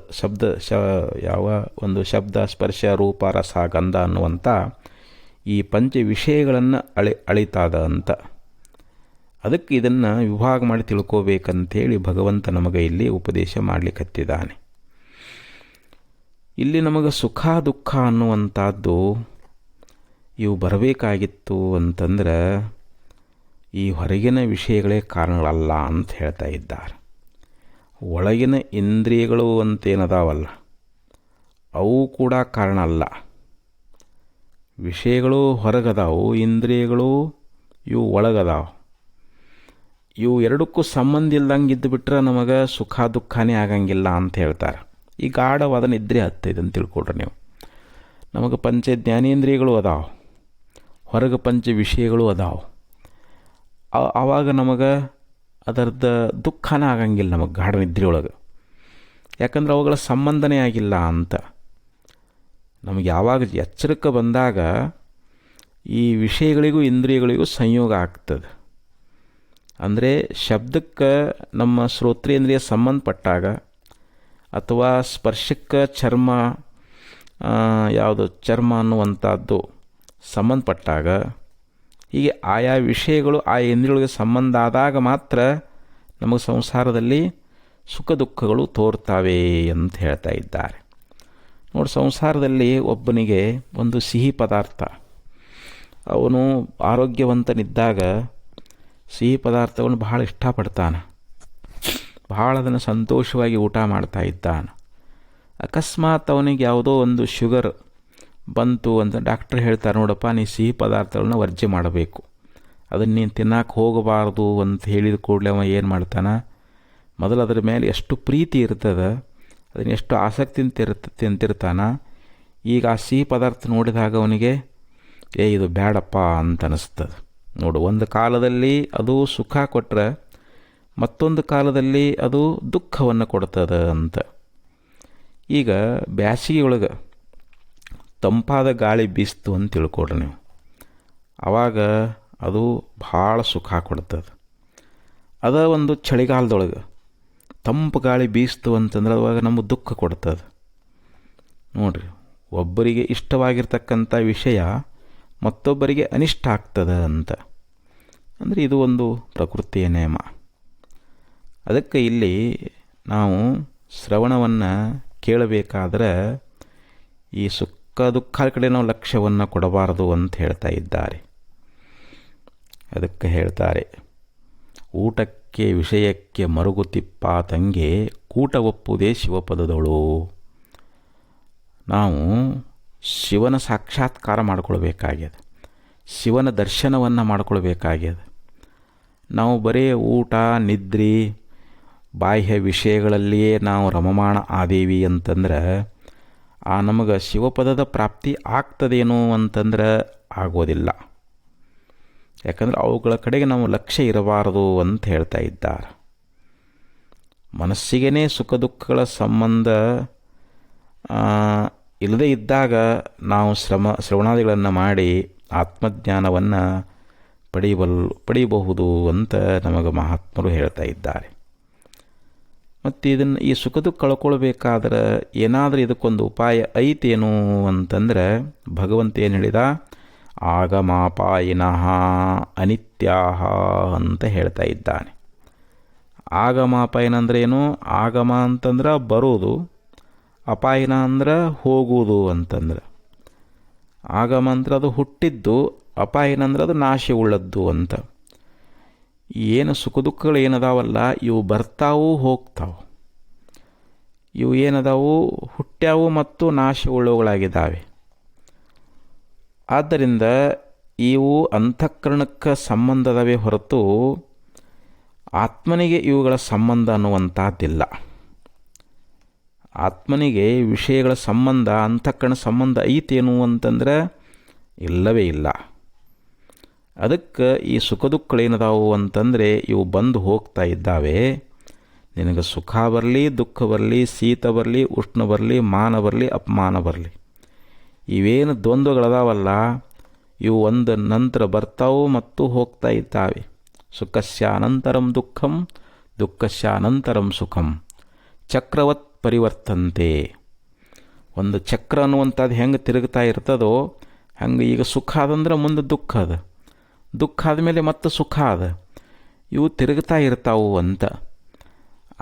ಯಾವ ಒಂದು ಶಬ್ದ, ಸ್ಪರ್ಶ, ರೂಪ, ರಸ, ಗಂಧ ಅನ್ನುವಂಥ ಈ ಪಂಚ ವಿಷಯಗಳನ್ನು ಅಳಿತಾದ ಅಂತ. ಅದಕ್ಕೆ ಇದನ್ನು ವಿಭಾಗ ಮಾಡಿ ತಿಳ್ಕೋಬೇಕಂತೇಳಿ ಭಗವಂತ ನಮಗೆ ಇಲ್ಲಿ ಉಪದೇಶ ಮಾಡಲಿಕ್ಕತ್ತಿದ್ದಾನೆ. ಇಲ್ಲಿ ನಮಗೆ ಸುಖ ದುಃಖ ಅನ್ನುವಂಥದ್ದು ಇವು ಬರಬೇಕಾಗಿತ್ತು ಅಂತಂದ್ರೆ ಈ ಹೊರಗಿನ ವಿಷಯಗಳೇ ಕಾರಣಗಳಲ್ಲ ಅಂತ ಹೇಳ್ತಾ ಇದ್ದಾರೆ. ಒಳಗಿನ ಇಂದ್ರಿಯಗಳು ಅಂತೇನದಾವಲ್ಲ ಅವು ಕೂಡ ಕಾರಣ ಅಲ್ಲ. ವಿಷಯಗಳು ಹೊರಗದಾವು, ಇಂದ್ರಿಯಗಳು ಇವು ಒಳಗದಾವು. ಇವು ಎರಡಕ್ಕೂ ಸಂಬಂಧ ಇಲ್ದಂಗೆ ಇದ್ದುಬಿಟ್ರೆ ನಮಗೆ ಸುಖ ದುಃಖನೇ ಆಗಂಗಿಲ್ಲ ಅಂತ ಹೇಳ್ತಾರೆ. ಈ ಗಾಢವಾದ ನಿದ್ರೆ ಹತ್ತೈತೆ ಅಂತ ತಿಳ್ಕೊಡ್ರಿ ನೀವು. ನಮಗೆ ಪಂಚ ಜ್ಞಾನೇಂದ್ರಿಯಗಳು ಅದಾವೆ, ಹೊರಗೆ ಪಂಚ ವಿಷಯಗಳು ಅದಾವೆ. ಆವಾಗ ನಮಗೆ ಅದರದ್ದು ದುಃಖನೇ ಆಗಂಗಿಲ್ಲ ನಮಗೆ ಗಾಢ ನಿದ್ರೆ ಒಳಗೆ. ಯಾಕಂದ್ರೆ ಅವುಗಳ ಸಂಬಂಧನೇ ಆಗಿಲ್ಲ ಅಂತ. ನಮಗೆ ಯಾವಾಗ ಎಚ್ಚರಿಕೆ ಬಂದಾಗ ಈ ವಿಷಯಗಳಿಗೂ ಇಂದ್ರಿಯಗಳಿಗೂ ಸಂಯೋಗ ಆಗ್ತದೆ. ಅಂದರೆ ಶಬ್ದಕ್ಕೆ ನಮ್ಮ ಶ್ರೋತ್ರೇಂದ್ರಿಯ ಸಂಬಂಧಪಟ್ಟಾಗ ಅಥವಾ ಸ್ಪರ್ಶಕ್ಕೆ ಚರ್ಮ ಅನ್ನುವಂಥದ್ದು ಸಂಬಂಧಪಟ್ಟಾಗ, ಹೀಗೆ ಆಯಾ ವಿಷಯಗಳು ಆ ಇಂದ್ರಿಯಗಳಿಗೆ ಸಂಬಂಧ ಆದಾಗ ಮಾತ್ರ ನಮಗೆ ಸಂಸಾರದಲ್ಲಿ ಸುಖ ದುಃಖಗಳು ತೋರ್ತಾವೆ ಅಂತ ಹೇಳ್ತಾ ಇದ್ದಾರೆ. ನೋಡಿ, ಸಂಸಾರದಲ್ಲಿ ಒಬ್ಬನಿಗೆ ಒಂದು ಸಿಹಿ ಪದಾರ್ಥ, ಅವನು ಆರೋಗ್ಯವಂತನಿದ್ದಾಗ ಸಿಹಿ ಪದಾರ್ಥವನ್ನು ಬಹಳ ಇಷ್ಟಪಡ್ತಾನೆ, ಬಹಳ ಅದನ್ನು ಸಂತೋಷವಾಗಿ ಊಟ ಮಾಡ್ತಾ ಇದ್ದಾನೆ. ಅಕಸ್ಮಾತ್ ಅವನಿಗೆ ಯಾವುದೋ ಒಂದು ಶುಗರ್ ಬಂತು ಅಂತ ಡಾಕ್ಟ್ರ್ ಹೇಳ್ತಾರೆ, ನೋಡಪ್ಪ ನೀ ಸಿಹಿ ಪದಾರ್ಥಗಳನ್ನ ವರ್ಜ್ಯ ಮಾಡಬೇಕು, ಅದನ್ನು ನೀನು ತಿನ್ನಕ್ಕೆ ಹೋಗಬಾರ್ದು ಅಂತ ಹೇಳಿದ ಕೂಡಲೇ ಅವ ಏನು ಮಾಡ್ತಾನೆ, ಮೊದಲು ಅದರ ಮೇಲೆ ಎಷ್ಟು ಪ್ರೀತಿ ಇರ್ತದೆ, ಅದನ್ನು ಎಷ್ಟು ಆಸಕ್ತಿ ತಿಂತಿರ್ತಾನೆ. ಈಗ ಆ ಸಿಹಿ ಪದಾರ್ಥ ನೋಡಿದಾಗ ಅವನಿಗೆ ಇದು ಬೇಡಪ್ಪ ಅಂತ ಅನಿಸ್ತದೆ. ನೋಡು, ಒಂದು ಕಾಲದಲ್ಲಿ ಅದು ಸುಖ ಕೊಟ್ಟರೆ ಮತ್ತೊಂದು ಕಾಲದಲ್ಲಿ ಅದು ದುಃಖವನ್ನು ಕೊಡ್ತದೆ ಅಂತ. ಈಗ ಬ್ಯಾಸಿಗೆಯೊಳಗೆ ತಂಪಾದ ಗಾಳಿ ಬೀಸ್ತು ಅಂತ ತಿಳ್ಕೊಡ್ರಿ ನೀವು, ಆವಾಗ ಅದು ಭಾಳ ಸುಖ ಕೊಡ್ತದೆ. ಅದ ಒಂದು ಚಳಿಗಾಲದೊಳಗೆ ತಂಪು ಗಾಳಿ ಬೀಸ್ತು ಅಂತಂದ್ರೆ ಅವಾಗ ನಮಗೆ ದುಃಖ ಕೊಡ್ತದೆ. ನೋಡಿರಿ, ಒಬ್ಬರಿಗೆ ಇಷ್ಟವಾಗಿರ್ತಕ್ಕಂಥ ವಿಷಯ ಮತ್ತೊಬ್ಬರಿಗೆ ಅನಿಷ್ಟ ಆಗ್ತದೆ ಅಂತ. ಅಂದರೆ ಇದು ಒಂದು ಪ್ರಕೃತಿಯ ನಿಯಮ. ಅದಕ್ಕೆ ಇಲ್ಲಿ ನಾವು ಶ್ರವಣವನ್ನು ಕೇಳಬೇಕಾದ್ರೆ ಈ ಸುಖ ದುಃಖ ಕಡೆ ನಾವು ಲಕ್ಷ್ಯವನ್ನು ಕೊಡಬಾರದು ಅಂತ ಹೇಳ್ತಾ ಇದ್ದಾರೆ. ಅದಕ್ಕೆ ಹೇಳ್ತಾರೆ, ಊಟಕ್ಕೆ ವಿಷಯಕ್ಕೆ ಮರುಗುತಿಪ್ಪ ತಂಗೆ ಕೂಟ ಒಪ್ಪುವುದೇ ಶಿವಪದದಳು. ನಾವು ಶಿವನ ಸಾಕ್ಷಾತ್ಕಾರ ಮಾಡಿಕೊಳ್ಬೇಕಾಗ್ಯದ, ಶಿವನ ದರ್ಶನವನ್ನು ಮಾಡಿಕೊಳ್ಬೇಕಾಗ್ಯದ. ನಾವು ಬರೀ ಊಟ ನಿದ್ರೆ ಬಾಹ್ಯ ವಿಷಯಗಳಲ್ಲಿಯೇ ನಾವು ರಮಮಾಣ ಆದೇವಿ ಅಂತಂದ್ರೆ ಆ ನಮಗೆ ಶಿವಪದದ ಪ್ರಾಪ್ತಿ ಆಗ್ತದೇನೋ ಅಂತಂದ್ರೆ ಆಗೋದಿಲ್ಲ. ಯಾಕಂದರೆ ಅವುಗಳ ಕಡೆಗೆ ನಾವು ಲಕ್ಷ್ಯ ಇರಬಾರದು ಅಂತ ಹೇಳ್ತಾ ಇದ್ದಾರೆ. ಮನಸ್ಸಿಗೇ ಸುಖ ದುಃಖಗಳ ಸಂಬಂಧ ಇಲ್ಲದೇ ಇದ್ದಾಗ ನಾವು ಶ್ರವಣಾದಿಗಳನ್ನು ಮಾಡಿ ಆತ್ಮಜ್ಞಾನವನ್ನು ಪಡೆಯಬಹುದು ಅಂತ ನಮಗೆ ಮಹಾತ್ಮರು ಹೇಳ್ತಾ ಇದ್ದಾರೆ. ಮತ್ತು ಈ ಸುಖ ದುಃಖ ಕಳ್ಕೊಳ್ಬೇಕಾದ್ರೆ ಏನಾದರೂ ಇದಕ್ಕೊಂದು ಉಪಾಯ ಐತೇನು ಅಂತಂದ್ರೆ ಭಗವಂತ ಏನು ಹೇಳಿದ, ಆಗಮಾಪಾಯಿನಃ ಅನಿತ್ಯಾಹ ಅಂತ ಹೇಳ್ತಾ ಇದ್ದಾನೆ. ಆಗಮಾಪಾಯನ ಅಂದ್ರೆ ಏನು? ಆಗಮ ಅಂತಂದ್ರೆ ಬರೋದು, ಅಪಾಯನ ಅಂದ್ರೆ ಹೋಗುವುದು ಅಂತಂದ್ರೆ. ಆಗಮ ಅಂದ್ರೆ ಅದು ಹುಟ್ಟಿದ್ದು, ಅಪಾಯನ ಅಂದ್ರೆ ಅದು ನಾಶ ಉಳ್ಳದ್ದು ಅಂತ. ಏನು ಸುಖ ದುಃಖಗಳು ಏನದಾವಲ್ಲ ಇವು ಬರ್ತಾವು ಹೋಗ್ತಾವು, ಇವು ಏನದಾವು ಹುಟ್ಟ್ಯಾವು ಮತ್ತು ನಾಶ ಉಳ್ಳವುಗಳಾಗಿದ್ದಾವೆ. ಆದ್ದರಿಂದ ಇವು ಅಂತಃಕರಣಕ್ಕೆ ಸಂಬಂಧದವೇ ಹೊರತು ಆತ್ಮನಿಗೆ ಇವುಗಳ ಸಂಬಂಧ ಅನ್ನುವಂಥದ್ದಿಲ್ಲ. ಆತ್ಮನಿಗೆ ವಿಷಯಗಳ ಸಂಬಂಧ ಅಂತಃಕರಣ ಸಂಬಂಧ ಐತೇನು ಅಂತಂದ್ರೆ ಇಲ್ಲವೇ ಇಲ್ಲ. ಅದಕ್ಕೆ ಈ ಸುಖ ದುಃಖಗಳೇನದಾವು ಅಂತಂದರೆ ಇವು ಬಂದು ಹೋಗ್ತಾ ಇದ್ದಾವೆ. ನಿನಗೆ ಸುಖ ಬರಲಿ, ದುಃಖ ಬರಲಿ, ಶೀತ ಬರಲಿ, ಉಷ್ಣ ಬರಲಿ, ಮಾನ ಬರಲಿ, ಅಪಮಾನ ಬರಲಿ, ಇವೇನು ದ್ವಂದ್ವಗಳದಾವಲ್ಲ ಇವು ಒಂದು ನಂತರ ಬರ್ತಾವು ಮತ್ತು ಹೋಗ್ತಾ ಇದ್ದಾವೆ. ಸುಖಸ್ಯಾನಂತರಂ ದುಃಖಂ, ದುಃಖಸ್ಯಾನಂತರಂ ಸುಖಂ, ಚಕ್ರವತ್ ಪರಿವರ್ತಂತೆ. ಒಂದು ಚಕ್ರ ಅನ್ನುವಂಥದ್ದು ಹೆಂಗೆ ತಿರುಗ್ತಾ ಇರ್ತದೋ ಹಂಗೆ ಈಗ ಸುಖ ಅದಂದ್ರೆ ಮುಂದೆ ದುಃಖ ಅದ, ದುಃಖ ಆದಮೇಲೆ ಮತ್ತೆ ಸುಖ ಅದ, ಇವು ತಿರುಗ್ತಾ ಇರ್ತಾವು ಅಂತ.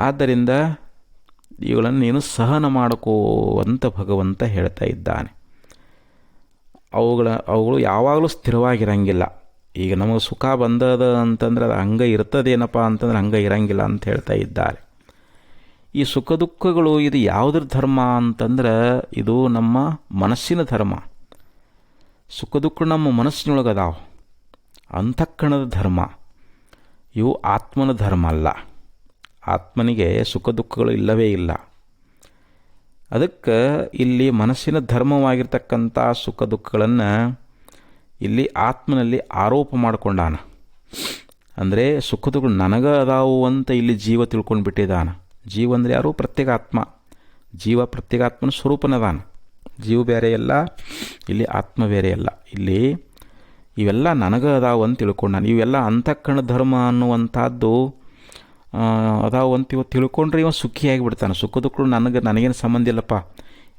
ಆದ್ದರಿಂದ ಇವುಗಳನ್ನು ನೀನು ಸಹನ ಮಾಡಿಕೋ ಅಂತ ಭಗವಂತ ಹೇಳ್ತಾ ಇದ್ದಾನೆ. ಅವುಗಳು ಯಾವಾಗಲೂ ಸ್ಥಿರವಾಗಿರಂಗಿಲ್ಲ. ಈಗ ನಮಗೆ ಸುಖ ಬಂದದ ಅಂತಂದ್ರೆ ಅದು ಹಂಗೆ ಇರ್ತದೇನಪ್ಪ ಅಂತಂದ್ರೆ ಹಂಗೆ ಇರಂಗಿಲ್ಲ ಅಂತ ಹೇಳ್ತಾ ಇದ್ದಾರೆ. ಈ ಸುಖ ದುಃಖಗಳು ಇದು ಯಾವುದ್ರ ಧರ್ಮ ಅಂತಂದ್ರೆ ಇದು ನಮ್ಮ ಮನಸ್ಸಿನ ಧರ್ಮ. ಸುಖ ದುಃಖ ನಮ್ಮ ಮನಸ್ಸಿನೊಳಗದಾವ, ಅಂತಃಕರಣದ ಧರ್ಮ. ಇವು ಆತ್ಮನ ಧರ್ಮ ಅಲ್ಲ. ಆತ್ಮನಿಗೆ ಸುಖ ದುಃಖಗಳು ಇಲ್ಲವೇ ಇಲ್ಲ. ಅದಕ್ಕೆ ಇಲ್ಲಿ ಮನಸ್ಸಿನ ಧರ್ಮವಾಗಿರ್ತಕ್ಕಂಥ ಸುಖ ದುಃಖಗಳನ್ನು ಇಲ್ಲಿ ಆತ್ಮನಲ್ಲಿ ಆರೋಪ ಮಾಡಿಕೊಂಡಾನ. ಅಂದರೆ ಸುಖ ದುಃಖಗಳು ನನಗೆ ಅದಾವು ಅಂತ ಇಲ್ಲಿ ಜೀವ ತಿಳ್ಕೊಂಡು ಬಿಟ್ಟಿದ್ದಾನ. ಜೀವ ಅಂದರೆ ಯಾರು? ಪ್ರತ್ಯೇಕಾತ್ಮ. ಜೀವ ಪ್ರತ್ಯೇಕಾತ್ಮನ ಸ್ವರೂಪನದಾನ. ಜೀವ ಬೇರೆ ಅಲ್ಲ, ಇಲ್ಲಿ ಆತ್ಮ ಬೇರೆ ಅಲ್ಲ. ಇಲ್ಲಿ ಇವೆಲ್ಲ ನನಗೆ ಅದಾವು ಅಂತ ತಿಳ್ಕೊಂಡಾನ. ಇವೆಲ್ಲ ಅಂತಃಕರಣ ಧರ್ಮ ಅನ್ನುವಂಥದ್ದು ಅದಾವು ಅಂತ ಇವತ್ತು ತಿಳ್ಕೊಂಡ್ರೆ ಇವ ಸುಖಿಯಾಗಿ ಬಿಡ್ತಾನೆ. ಸುಖ ದುಃಖಗಳು ನನಗೇನು ಸಂಬಂಧ ಇಲ್ಲಪ್ಪ,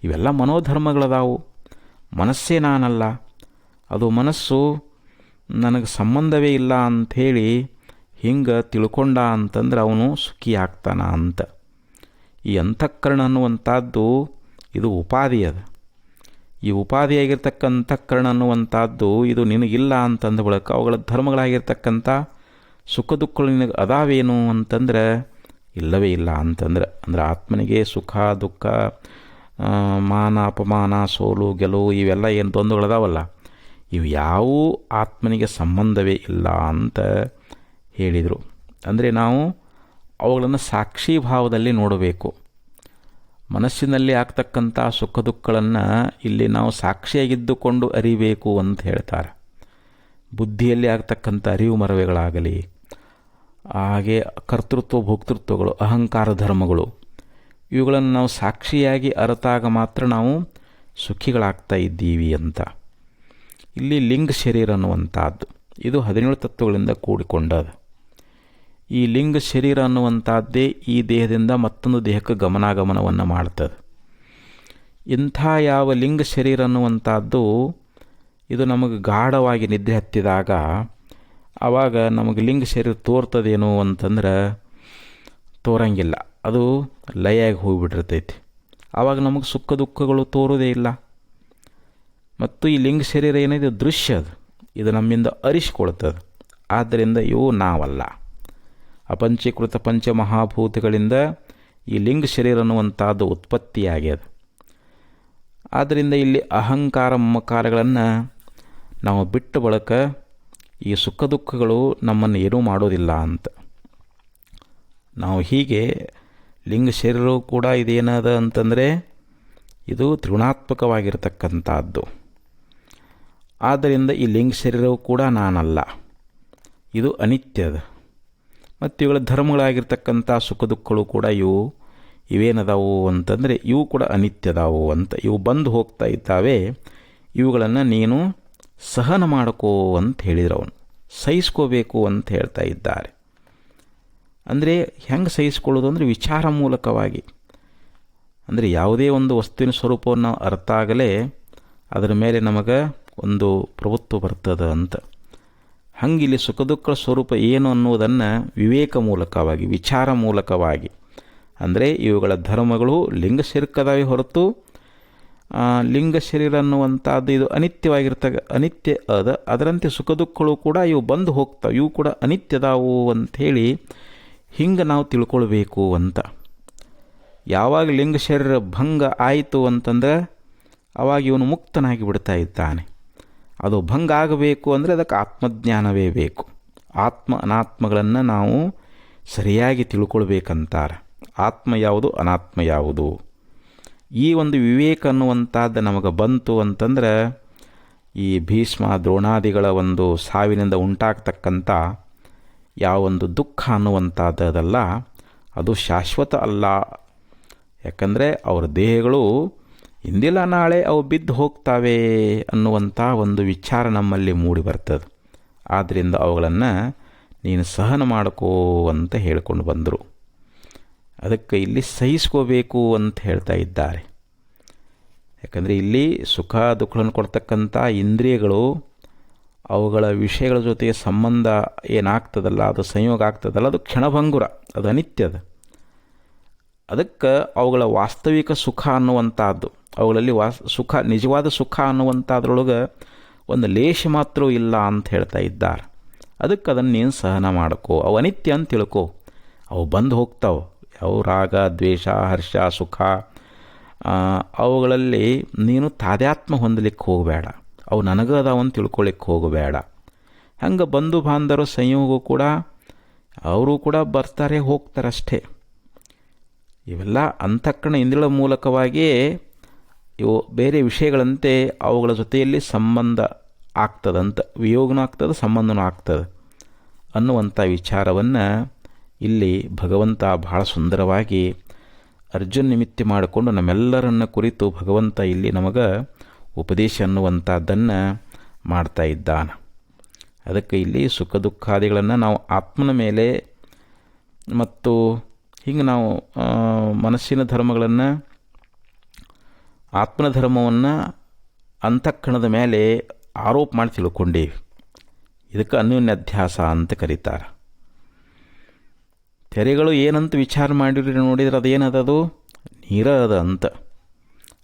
ಇವೆಲ್ಲ ಮನೋಧರ್ಮಗಳದಾವು, ಮನಸ್ಸೇ ನಾನಲ್ಲ, ಅದು ಮನಸ್ಸು ನನಗೆ ಸಂಬಂಧವೇ ಇಲ್ಲ ಅಂಥೇಳಿ ಹಿಂಗೆ ತಿಳ್ಕೊಂಡ ಅಂತಂದ್ರೆ ಅವನು ಸುಖಿ ಆಗ್ತಾನ ಅಂತ. ಈ ಅಂತಃಕರಣ ಅನ್ನುವಂಥದ್ದು ಇದು ಉಪಾಧಿ ಅದು. ಈ ಉಪಾಧಿಯಾಗಿರ್ತಕ್ಕ ಅಂತಃಕರಣ ಅನ್ನುವಂಥದ್ದು ಇದು ನಿನಗಿಲ್ಲ ಅಂತಂದ ಬಳಿಕ ಅವುಗಳ ಧರ್ಮಗಳಾಗಿರ್ತಕ್ಕಂಥ ಸುಖ ದುಃಖಗಳು ನಿನಗೆ ಅದಾವೇನು ಅಂತಂದ್ರೆ ಇಲ್ಲವೇ ಇಲ್ಲ ಅಂತಂದ್ರೆ, ಅಂದರೆ ಆತ್ಮನಿಗೆ ಸುಖ ದುಃಖ ಮಾನ ಅಪಮಾನ ಸೋಲು ಗೆಲುವು ಇವೆಲ್ಲ ಏನು ದ್ವಂದ್ವಗಳದಾವಲ್ಲ, ಇವು ಯಾವೂ ಆತ್ಮನಿಗೆ ಸಂಬಂಧವೇ ಇಲ್ಲ ಅಂತ ಹೇಳಿದರು. ಅಂದರೆ ನಾವು ಅವುಗಳನ್ನು ಸಾಕ್ಷಿ ಭಾವದಲ್ಲಿ ನೋಡಬೇಕು. ಮನಸ್ಸಿನಲ್ಲಿ ಆಗ್ತಕ್ಕಂಥ ಸುಖ ದುಃಖಗಳನ್ನು ಇಲ್ಲಿ ನಾವು ಸಾಕ್ಷಿಯಾಗಿದ್ದುಕೊಂಡು ಅರಿಬೇಕು ಅಂತ ಹೇಳ್ತಾರೆ. ಬುದ್ಧಿಯಲ್ಲಿ ಆಗ್ತಕ್ಕಂಥ ಅರಿವು ಮರವೆಗಳಾಗಲಿ, ಹಾಗೆ ಕರ್ತೃತ್ವ ಭೋಕ್ತೃತ್ವಗಳು ಅಹಂಕಾರ ಧರ್ಮಗಳು ಇವುಗಳನ್ನು ನಾವು ಸಾಕ್ಷಿಯಾಗಿ ಅರಿತಾಗ ಮಾತ್ರ ನಾವು ಸುಖಿಗಳಾಗ್ತಾ ಇದ್ದೀವಿ ಅಂತ. ಇಲ್ಲಿ ಲಿಂಗ ಶರೀರ ಅನ್ನುವಂಥದ್ದು ಇದು 17 ತತ್ವಗಳಿಂದ ಕೂಡಿಕೊಂಡದ. ಈ ಲಿಂಗ ಶರೀರ ಅನ್ನುವಂಥದ್ದೇ ಈ ದೇಹದಿಂದ ಮತ್ತೊಂದು ದೇಹಕ್ಕೆ ಗಮನಾಗಮನವನ್ನು ಮಾಡ್ತದೆ. ಇಂಥ ಯಾವ ಲಿಂಗ ಶರೀರ ಅನ್ನುವಂಥದ್ದು ಇದು ನಮಗೆ ಗಾಢವಾಗಿ ನಿದ್ರೆ ಹತ್ತಿದಾಗ ಆವಾಗ ನಮಗೆ ಲಿಂಗ ಶರೀರ ತೋರ್ತದೇನೋ ಅಂತಂದ್ರೆ ತೋರಂಗಿಲ್ಲ, ಅದು ಲಯಾಗಿ ಹೋಗಿಬಿಟ್ಟಿರ್ತೈತಿ. ಆವಾಗ ನಮಗೆ ಸುಖ ದುಃಖಗಳು ತೋರೋದೇ ಇಲ್ಲ. ಮತ್ತು ಈ ಲಿಂಗ ಶರೀರ ಏನಿದೆ ದೃಶ್ಯ ಅದು, ಇದು ನಮ್ಮಿಂದ ಅರಿಸಿಕೊಳ್ತದೆ. ಆದ್ದರಿಂದ ಇವು ನಾವಲ್ಲ. ಅಪಂಚೀಕೃತ ಪಂಚಮಹಾಭೂತಗಳಿಂದ ಈ ಲಿಂಗ ಶರೀರ ಅನ್ನುವಂಥದ್ದು ಉತ್ಪತ್ತಿಯಾಗ್ಯದ. ಆದ್ದರಿಂದ ಇಲ್ಲಿ ಅಹಂಕಾರ ಮಮಕಾರಗಳನ್ನು ನಾವು ಬಿಟ್ಟ ಬಳಿಕ ಈ ಸುಖ ದುಃಖಗಳು ನಮ್ಮನ್ನು ಏನೂ ಮಾಡೋದಿಲ್ಲ ಅಂತ. ನಾವು ಹೀಗೆ ಲಿಂಗ ಶರೀರವು ಕೂಡ ಇದೇನದ ಅಂತಂದರೆ ಇದು ತ್ರಿಗುಣಾತ್ಮಕವಾಗಿರತಕ್ಕಂಥದ್ದು. ಆದ್ದರಿಂದ ಈ ಲಿಂಗ ಶರೀರವು ಕೂಡ ನಾನಲ್ಲ, ಇದು ಅನಿತ್ಯದ. ಮತ್ತು ಇವುಗಳ ಧರ್ಮಗಳಾಗಿರ್ತಕ್ಕಂಥ ಸುಖ ದುಃಖಗಳು ಕೂಡ ಇವೇನದಾವು ಅಂತಂದರೆ ಇವು ಕೂಡ ಅನಿತ್ಯದಾವು ಅಂತ. ಇವು ಬಂದು ಹೋಗ್ತಾ ಇದ್ದಾವೆ, ಇವುಗಳನ್ನು ನೀನು ಸಹನ ಮಾಡ್ಕೋ ಅಂತ ಹೇಳಿದ್ರು. ಅವನು ಸಹಿಸ್ಕೋಬೇಕು ಅಂತ ಹೇಳ್ತಾ ಇದ್ದಾರೆ. ಅಂದರೆ ಹೆಂಗೆ ಸಹಿಸ್ಕೊಳ್ಳೋದು ಅಂದರೆ ವಿಚಾರ ಮೂಲಕವಾಗಿ. ಅಂದರೆ ಯಾವುದೇ ಒಂದು ವಸ್ತುವಿನ ಸ್ವರೂಪವನ್ನು ಅರ್ಥ ಆಗಲೇ ಅದರ ಮೇಲೆ ನಮಗೆ ಒಂದು ಪ್ರಭುತ್ವ ಬರ್ತದೆ ಅಂತ. ಹಂಗಿಲ್ಲಿ ಸುಖ ದುಃಖ ಸ್ವರೂಪ ಏನು ಅನ್ನೋದನ್ನು ವಿವೇಕ ಮೂಲಕವಾಗಿ ವಿಚಾರ ಮೂಲಕವಾಗಿ, ಅಂದರೆ ಇವುಗಳ ಧರ್ಮಗಳು ಲಿಂಗ ಶರೀರಕ್ಕದಾವೆ ಹೊರತು ಲಿಂಗ ಶರೀರ ಅನ್ನುವಂಥದ್ದು ಇದು ಅನಿತ್ಯ ಅದ. ಅದರಂತೆ ಸುಖ ದುಃಖಗಳು ಕೂಡ ಇವು ಬಂದು ಹೋಗ್ತಾವೆ, ಇವು ಕೂಡ ಅನಿತ್ಯದಾವು ಅಂಥೇಳಿ ಹಿಂಗೆ ನಾವು ತಿಳ್ಕೊಳ್ಬೇಕು ಅಂತ. ಯಾವಾಗ ಲಿಂಗ ಶರೀರ ಭಂಗ ಆಯಿತು ಅಂತಂದರೆ ಆವಾಗ ಇವನು ಮುಕ್ತನಾಗಿ ಬಿಡ್ತಾ ಇದ್ದಾನೆ. ಅದು ಭಂಗ ಆಗಬೇಕು ಅಂದರೆ ಅದಕ್ಕೆ ಆತ್ಮಜ್ಞಾನವೇ ಬೇಕು. ಆತ್ಮ ಅನಾತ್ಮಗಳನ್ನು ನಾವು ಸರಿಯಾಗಿ ತಿಳ್ಕೊಳ್ಬೇಕಂತಾರೆ. ಆತ್ಮ ಯಾವುದು ಅನಾತ್ಮ ಯಾವುದು, ಈ ಒಂದು ವಿವೇಕ ಅನ್ನುವಂಥದ್ದು ನಮಗೆ ಬಂತು ಅಂತಂದ್ರೆ ಈ ಭೀಷ್ಮ ದ್ರೋಣಾದಿಗಳ ಒಂದು ಸಾವಿನಿಂದ ಉಂಟಾಗ್ತಕ್ಕಂಥ ಯಾವೊಂದು ದುಃಖ ಅನ್ನುವಂಥದ್ದಲ್ಲ ಅದು ಶಾಶ್ವತ ಅಲ್ಲ. ಯಾಕಂದರೆ ಅವರ ದೇಹಗಳು ಇಂದಿಲ್ಲ ನಾಳೆ ಅವು ಬಿದ್ದು ಹೋಗ್ತಾವೆ ಅನ್ನುವಂಥ ಒಂದು ವಿಚಾರ ನಮ್ಮಲ್ಲಿ ಮೂಡಿ ಬರ್ತದೆ. ಆದ್ದರಿಂದ ಅವುಗಳನ್ನು ನೀನು ಸಹನ ಮಾಡ್ಕೋ ಅಂತ ಹೇಳ್ಕೊಂಡು ಬಂದರು. ಅದಕ್ಕೆ ಇಲ್ಲಿ ಸಹಿಸ್ಕೋಬೇಕು ಅಂತ ಹೇಳ್ತಾ ಇದ್ದಾರೆ. ಯಾಕಂದರೆ ಇಲ್ಲಿ ಸುಖ ದುಃಖಗಳನ್ನು ಕೊಡ್ತಕ್ಕಂಥ ಇಂದ್ರಿಯಗಳು ಅವುಗಳ ವಿಷಯಗಳ ಜೊತೆಗೆ ಸಂಬಂಧ ಏನಾಗ್ತದಲ್ಲ, ಅದು ಸಂಯೋಗ ಆಗ್ತದಲ್ಲ, ಅದು ಕ್ಷಣಭಂಗುರ, ಅದು ಅನಿತ್ಯದ. ಅದಕ್ಕೆ ಅವುಗಳ ವಾಸ್ತವಿಕ ಸುಖ ಅನ್ನುವಂಥದ್ದು, ಅವುಗಳಲ್ಲಿ ಸುಖ ನಿಜವಾದ ಸುಖ ಅನ್ನುವಂಥದ್ರೊಳಗೆ ಒಂದು ಲೇಷ ಮಾತ್ರ ಇಲ್ಲ ಅಂತ ಹೇಳ್ತಾ ಇದ್ದಾರೆ. ಅದಕ್ಕೆ ಅದನ್ನು ನೀನು ಸಹನ ಮಾಡ್ಕೋ. ಅವು ಅನಿತ್ಯ ಅಂತ ತಿಳ್ಕೋ, ಅವು ಬಂದು ಹೋಗ್ತಾವೆ. ಅವು ರಾಗ ದ್ವೇಷ ಹರ್ಷ ಸುಖ ಅವುಗಳಲ್ಲಿ ನೀನು ತಾದಾತ್ಮ ಹೊಂದಲಿಕ್ಕೆ ಹೋಗಬೇಡ. ಅವು ನನಗದಾವಂತ ತಿಳ್ಕೊಳ್ಳಿಕ್ಕೆ ಹೋಗಬೇಡ. ಹಂಗೆ ಬಂಧು ಬಾಂಧವರು ಸಂಯೋಗ ಕೂಡ ಅವರು ಕೂಡ ಬರ್ತಾರೆ ಹೋಗ್ತಾರಷ್ಟೇ. ಇವೆಲ್ಲ ಅಂತಃಕರಣ ಇಂದ್ರಿಯಗಳ ಮೂಲಕವಾಗಿಯೇ ಇವು ಬೇರೆ ವಿಷಯಗಳಂತೆ ಅವುಗಳ ಜೊತೆಯಲ್ಲಿ ಸಂಬಂಧ ಆಗ್ತದಂತ, ವಿಯೋಗನೂ ಆಗ್ತದೆ ಸಂಬಂಧನೂ ಆಗ್ತದೆ ಅನ್ನುವಂಥ ವಿಚಾರವನ್ನು ಇಲ್ಲಿ ಭಗವಂತ ಬಹಳ ಸುಂದರವಾಗಿ ಅರ್ಜುನ್ ನಿಮಿತ್ತ ಮಾಡಿಕೊಂಡು ನಮ್ಮೆಲ್ಲರನ್ನ ಕುರಿತು ಭಗವಂತ ಇಲ್ಲಿ ನಮಗೆ ಉಪದೇಶ ಅನ್ನುವಂಥದ್ದನ್ನು ಮಾಡ್ತಾ ಇದ್ದಾನೆ. ಅದಕ್ಕೆ ಇಲ್ಲಿ ಸುಖ ದುಃಖಾದಿಗಳನ್ನು ನಾವು ಆತ್ಮನ ಮೇಲೆ ಮತ್ತು ಹಿಂಗೆ ನಾವು ಮನಸ್ಸಿನ ಧರ್ಮಗಳನ್ನು ಆತ್ಮನ ಧರ್ಮವನ್ನು ಅಂತಃಕರಣದ ಮೇಲೆ ಆರೋಪ ಮಾಡಿ ತಿಳ್ಕೊಂಡೇವಿ. ಇದಕ್ಕೆ ಅನ್ಯೋನ್ಯಾಧ್ಯಾಸ ಅಂತ ಕರೀತಾರೆ. ತೆರೆಗಳು ಏನಂತ ವಿಚಾರ ಮಾಡಿರಿ ನೋಡಿದ್ರೆ ಅದೇನದದು ನೀರ ಅದ ಅಂತ.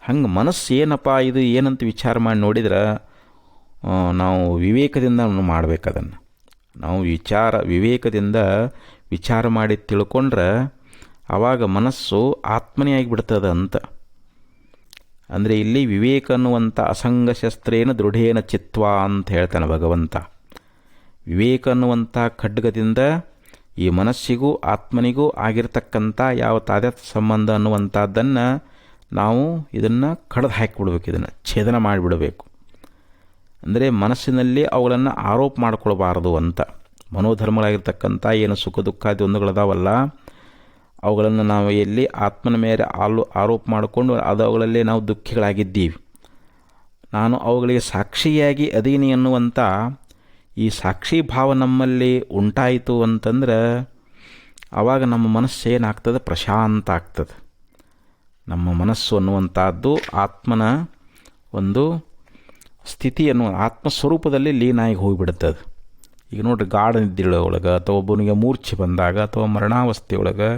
ಹಂಗೆ ಮನಸ್ಸು ಏನಪ್ಪ ಇದು ಏನಂತ ವಿಚಾರ ಮಾಡಿ ನೋಡಿದ್ರೆ ನಾವು ವಿವೇಕದಿಂದ ಮಾಡ್ಬೇಕು ಅದನ್ನು. ನಾವು ವಿವೇಕದಿಂದ ವಿಚಾರ ಮಾಡಿ ತಿಳ್ಕೊಂಡ್ರೆ ಆವಾಗ ಮನಸ್ಸು ಆತ್ಮನೇ ಆಗಿಬಿಡ್ತದೆ ಅಂತ. ಅಂದರೆ ಇಲ್ಲಿ ವಿವೇಕ ಅನ್ನುವಂಥ ಅಸಂಗ ಶಸ್ತ್ರೇನ ದೃಢೇನ ಚಿತ್ವ ಅಂತ ಹೇಳ್ತಾನೆ ಭಗವಂತ. ವಿವೇಕ ಅನ್ನುವಂಥ ಖಡ್ಗದಿಂದ ಈ ಮನಸ್ಸಿಗೂ ಆತ್ಮನಿಗೂ ಆಗಿರ್ತಕ್ಕಂಥ ಯಾವ ತಾದಾತ್ಮ್ಯ ಸಂಬಂಧ ಅನ್ನುವಂಥದ್ದನ್ನು ನಾವು ಇದನ್ನು ಕಡ್ದು ಹಾಕಿಬಿಡ್ಬೇಕು, ಇದನ್ನು ಛೇದನ ಮಾಡಿಬಿಡಬೇಕು. ಅಂದರೆ ಮನಸ್ಸಿನಲ್ಲಿ ಅವುಗಳನ್ನು ಆರೋಪ ಮಾಡಿಕೊಳ್ಬಾರ್ದು ಅಂತ. ಮನೋಧರ್ಮಗಳಾಗಿರ್ತಕ್ಕಂಥ ಏನು ಸುಖ ದುಃಖಾದಿ ಒಂದುಗಳದಾವಲ್ಲ, ಅವುಗಳನ್ನು ನಾವು ಎಲ್ಲಿ ಆತ್ಮನ ಮೇಲೆ ಆರೋಪ ಮಾಡಿಕೊಂಡು ಅವುಗಳಲ್ಲೇ ನಾವು ದುಃಖಿಗಳಾಗಿದ್ದೀವಿ. ನಾನು ಅವುಗಳಿಗೆ ಸಾಕ್ಷಿಯಾಗಿ ಅದೀನಿ ಅನ್ನುವಂಥ ಈ ಸಾಕ್ಷಿ ಭಾವ ನಮ್ಮಲ್ಲಿ ಉಂಟಾಯಿತು ಅಂತಂದ್ರೆ ಆವಾಗ ನಮ್ಮ ಮನಸ್ಸು ಏನಾಗ್ತದೆ, ಪ್ರಶಾಂತ ಆಗ್ತದೆ. ನಮ್ಮ ಮನಸ್ಸು ಅನ್ನುವಂಥದ್ದು ಆತ್ಮನ ಒಂದು ಸ್ಥಿತಿ ಅನ್ನುವ ಆತ್ಮಸ್ವರೂಪದಲ್ಲಿ ಲೀನಾಗಿ ಹೋಗಿಬಿಡುತ್ತದೆ. ಈಗ ನೋಡಿರಿ, ಗಾಢ ನಿದ್ದೆಯೊಳಗೆ ಅಥವಾ ಒಬ್ಬನಿಗೆ ಮೂರ್ಛೆ ಬಂದಾಗ ಅಥವಾ ಮರಣಾವಸ್ಥೆಯೊಳಗೆ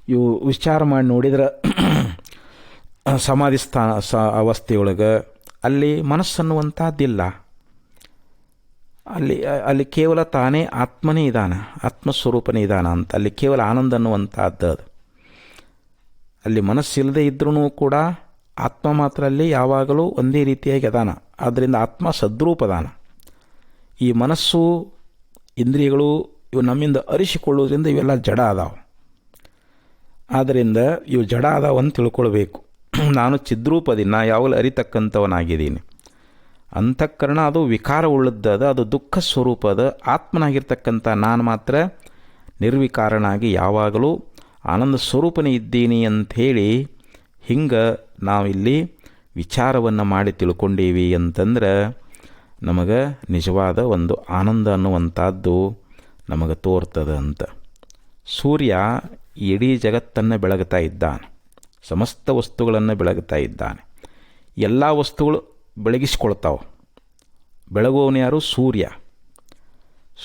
ಇವು ವಿಚಾರ ಮಾಡಿ ನೋಡಿದ್ರೆ ಸಮಾಧಿ ಅವಸ್ಥೆಯೊಳಗೆ ಅಲ್ಲಿ ಮನಸ್ಸನ್ನುವಂಥದ್ದಿಲ್ಲ. ಅಲ್ಲಿ ಕೇವಲ ತಾನೇ ಆತ್ಮನೇ ಇದ್ದಾನೆ, ಆತ್ಮಸ್ವರೂಪನೇ ಇದ್ದಾನೆ ಅಂತ. ಅಲ್ಲಿ ಕೇವಲ ಆನಂದ ಅನ್ನುವಂಥದ್ದು ಅದು. ಅಲ್ಲಿ ಮನಸ್ಸಿಲ್ಲದೆ ಇದ್ರೂ ಕೂಡ ಆತ್ಮ ಮಾತ್ರ ಅಲ್ಲಿ ಯಾವಾಗಲೂ ಒಂದೇ ರೀತಿಯಾಗಿ ಅದಾನ. ಆದ್ದರಿಂದ ಆತ್ಮ ಸದ್ರೂಪದಾನ. ಈ ಮನಸ್ಸು ಇಂದ್ರಿಯಗಳು ಇವು ನಮ್ಮಿಂದ ಅರಿಸಿಕೊಳ್ಳೋದ್ರಿಂದ ಇವೆಲ್ಲ ಜಡ ಅದಾವೆ. ಆದ್ದರಿಂದ ಇವು ಜಡ ಅದಾವ ಅಂತ ತಿಳ್ಕೊಳ್ಬೇಕು. ನಾನು ಚಿದ್ರೂಪದಿನ ಯಾವಾಗಲೂ ಅರಿತಕ್ಕಂಥವನಾಗಿದ್ದೀನಿ. ಅಂತಃಕರಣ ಅದು ವಿಕಾರವುಳ್ಳದ್ದದ, ಅದು ದುಃಖ ಸ್ವರೂಪದ. ಆತ್ಮನಾಗಿರ್ತಕ್ಕಂಥ ನಾನು ಮಾತ್ರ ನಿರ್ವಿಕಾರನಾಗಿ ಯಾವಾಗಲೂ ಆನಂದ ಸ್ವರೂಪನೇ ಇದ್ದೀನಿ ಅಂಥೇಳಿ ಹಿಂಗೆ ನಾವಿಲ್ಲಿ ವಿಚಾರವನ್ನು ಮಾಡಿ ತಿಳ್ಕೊಂಡೀವಿ ಅಂತಂದ್ರೆ ನಮಗೆ ನಿಜವಾದ ಒಂದು ಆನಂದ ಅನ್ನುವಂಥದ್ದು ನಮಗೆ ತೋರ್ತದೆ ಅಂತ. ಸೂರ್ಯ ಇಡೀ ಜಗತ್ತನ್ನು ಬೆಳಗ್ತಾ ಇದ್ದಾನೆ, ಸಮಸ್ತ ವಸ್ತುಗಳನ್ನು ಬೆಳಗ್ತಾ ಇದ್ದಾನೆ. ಎಲ್ಲ ವಸ್ತುಗಳು ಬೆಳಗಿಸ್ಕೊಳ್ತಾವೆ. ಬೆಳಗುವವನು ಯಾರು? ಸೂರ್ಯ.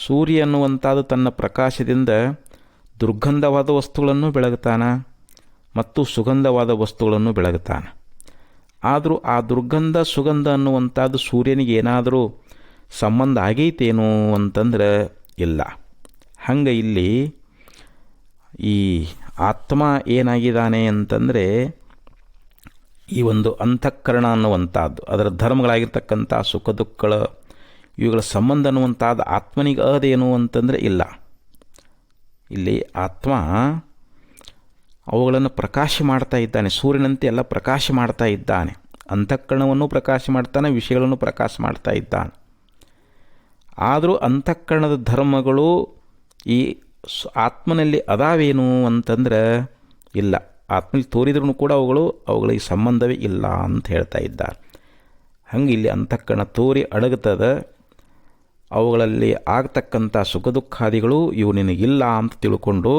ಸೂರ್ಯ ಅನ್ನುವಂಥದ್ದು ತನ್ನ ಪ್ರಕಾಶದಿಂದ ದುರ್ಗಂಧವಾದ ವಸ್ತುಗಳನ್ನು ಬೆಳಗುತ್ತಾನೆ ಮತ್ತು ಸುಗಂಧವಾದ ವಸ್ತುಗಳನ್ನು ಬೆಳಗುತ್ತಾನೆ. ಆದರೂ ಆ ದುರ್ಗಂಧ ಸುಗಂಧ ಅನ್ನುವಂಥದ್ದು ಸೂರ್ಯನಿಗೆ ಏನಾದರೂ ಸಂಬಂಧ ಆಗೈತೇನು ಅಂತಂದ್ರೆ ಇಲ್ಲ. ಹಂಗೆ ಇಲ್ಲಿ ಈ ಆತ್ಮ ಏನಾಗಿದ್ದಾನೆ ಅಂತಂದರೆ ಈ ಒಂದು ಅಂತಃಕರಣ ಅನ್ನುವಂಥದ್ದು ಅದರ ಧರ್ಮಗಳಾಗಿರ್ತಕ್ಕಂಥ ಸುಖ ದುಃಖಗಳ ಇವುಗಳ ಸಂಬಂಧ ಅನ್ನುವಂಥದ್ದು ಆತ್ಮನಿಗೆ ಅದೇನು ಅಂತಂದರೆ ಇಲ್ಲ. ಇಲ್ಲಿ ಆತ್ಮ ಅವುಗಳನ್ನು ಪ್ರಕಾಶ ಮಾಡ್ತಾ ಇದ್ದಾನೆ. ಸೂರ್ಯನಂತೆ ಎಲ್ಲ ಪ್ರಕಾಶ ಮಾಡ್ತಾ ಇದ್ದಾನೆ. ಅಂತಃಕರಣವನ್ನು ಪ್ರಕಾಶ ಮಾಡ್ತಾನೆ, ವಿಷಯಗಳನ್ನು ಪ್ರಕಾಶ ಮಾಡ್ತಾ ಇದ್ದಾನೆ. ಆದರೂ ಅಂತಃಕರಣದ ಧರ್ಮಗಳು ಈ ಆತ್ಮನಲ್ಲಿ ಅದಾವೇನು ಅಂತಂದ್ರೆ ಇಲ್ಲ. ಆತ್ಮಲ್ಲಿ ತೋರಿದ್ರೂ ಕೂಡ ಅವುಗಳಿಗೆ ಸಂಬಂಧವೇ ಇಲ್ಲ ಅಂತ ಹೇಳ್ತಾ ಇದ್ದಾರೆ. ಹಂಗೆ ಇಲ್ಲಿ ಅಂತಃಕರಣ ತೋರಿ ಅಡಗುತ್ತದೆ. ಅವುಗಳಲ್ಲಿ ಆಗ್ತಕ್ಕಂಥ ಸುಖ ದುಃಖಾದಿಗಳು ಇವು ನಿನಗಿಲ್ಲ ಅಂತ ತಿಳ್ಕೊಂಡು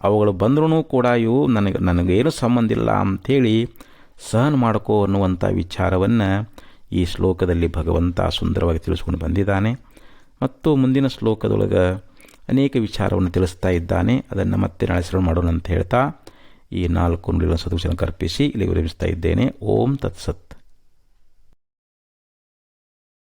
ಅವುಗಳು ಬಂದ್ರೂ ಕೂಡ ಇವು ನನಗೇನು ಸಂಬಂಧ ಇಲ್ಲ ಅಂಥೇಳಿ ಸಹನ ಮಾಡ್ಕೋ ಅನ್ನುವಂಥ ವಿಚಾರವನ್ನು ಈ ಶ್ಲೋಕದಲ್ಲಿ ಭಗವಂತ ಸುಂದರವಾಗಿ ತಿಳಿಸ್ಕೊಂಡು ಬಂದಿದ್ದಾನೆ. ಮತ್ತು ಮುಂದಿನ ಶ್ಲೋಕದೊಳಗೆ ಅನೇಕ ವಿಚಾರವನ್ನು ತಿಳಿಸ್ತಾ ಇದ್ದಾನೆ. ಅದನ್ನು ಮತ್ತೆ ನಾಳೆ ಶ್ರವಣ ಮಾಡೋಣ ಅಂತ ಹೇಳ್ತಾ ಈ 4 ನುಡಿಗಳನ್ನು ಸದುಶನ ಕರ್ಪಿಸಿ ಇಲ್ಲಿ ವಿರಮಿಸ್ತಾ ಇದ್ದೇನೆ. ಓಂ ತತ್ಸತ್.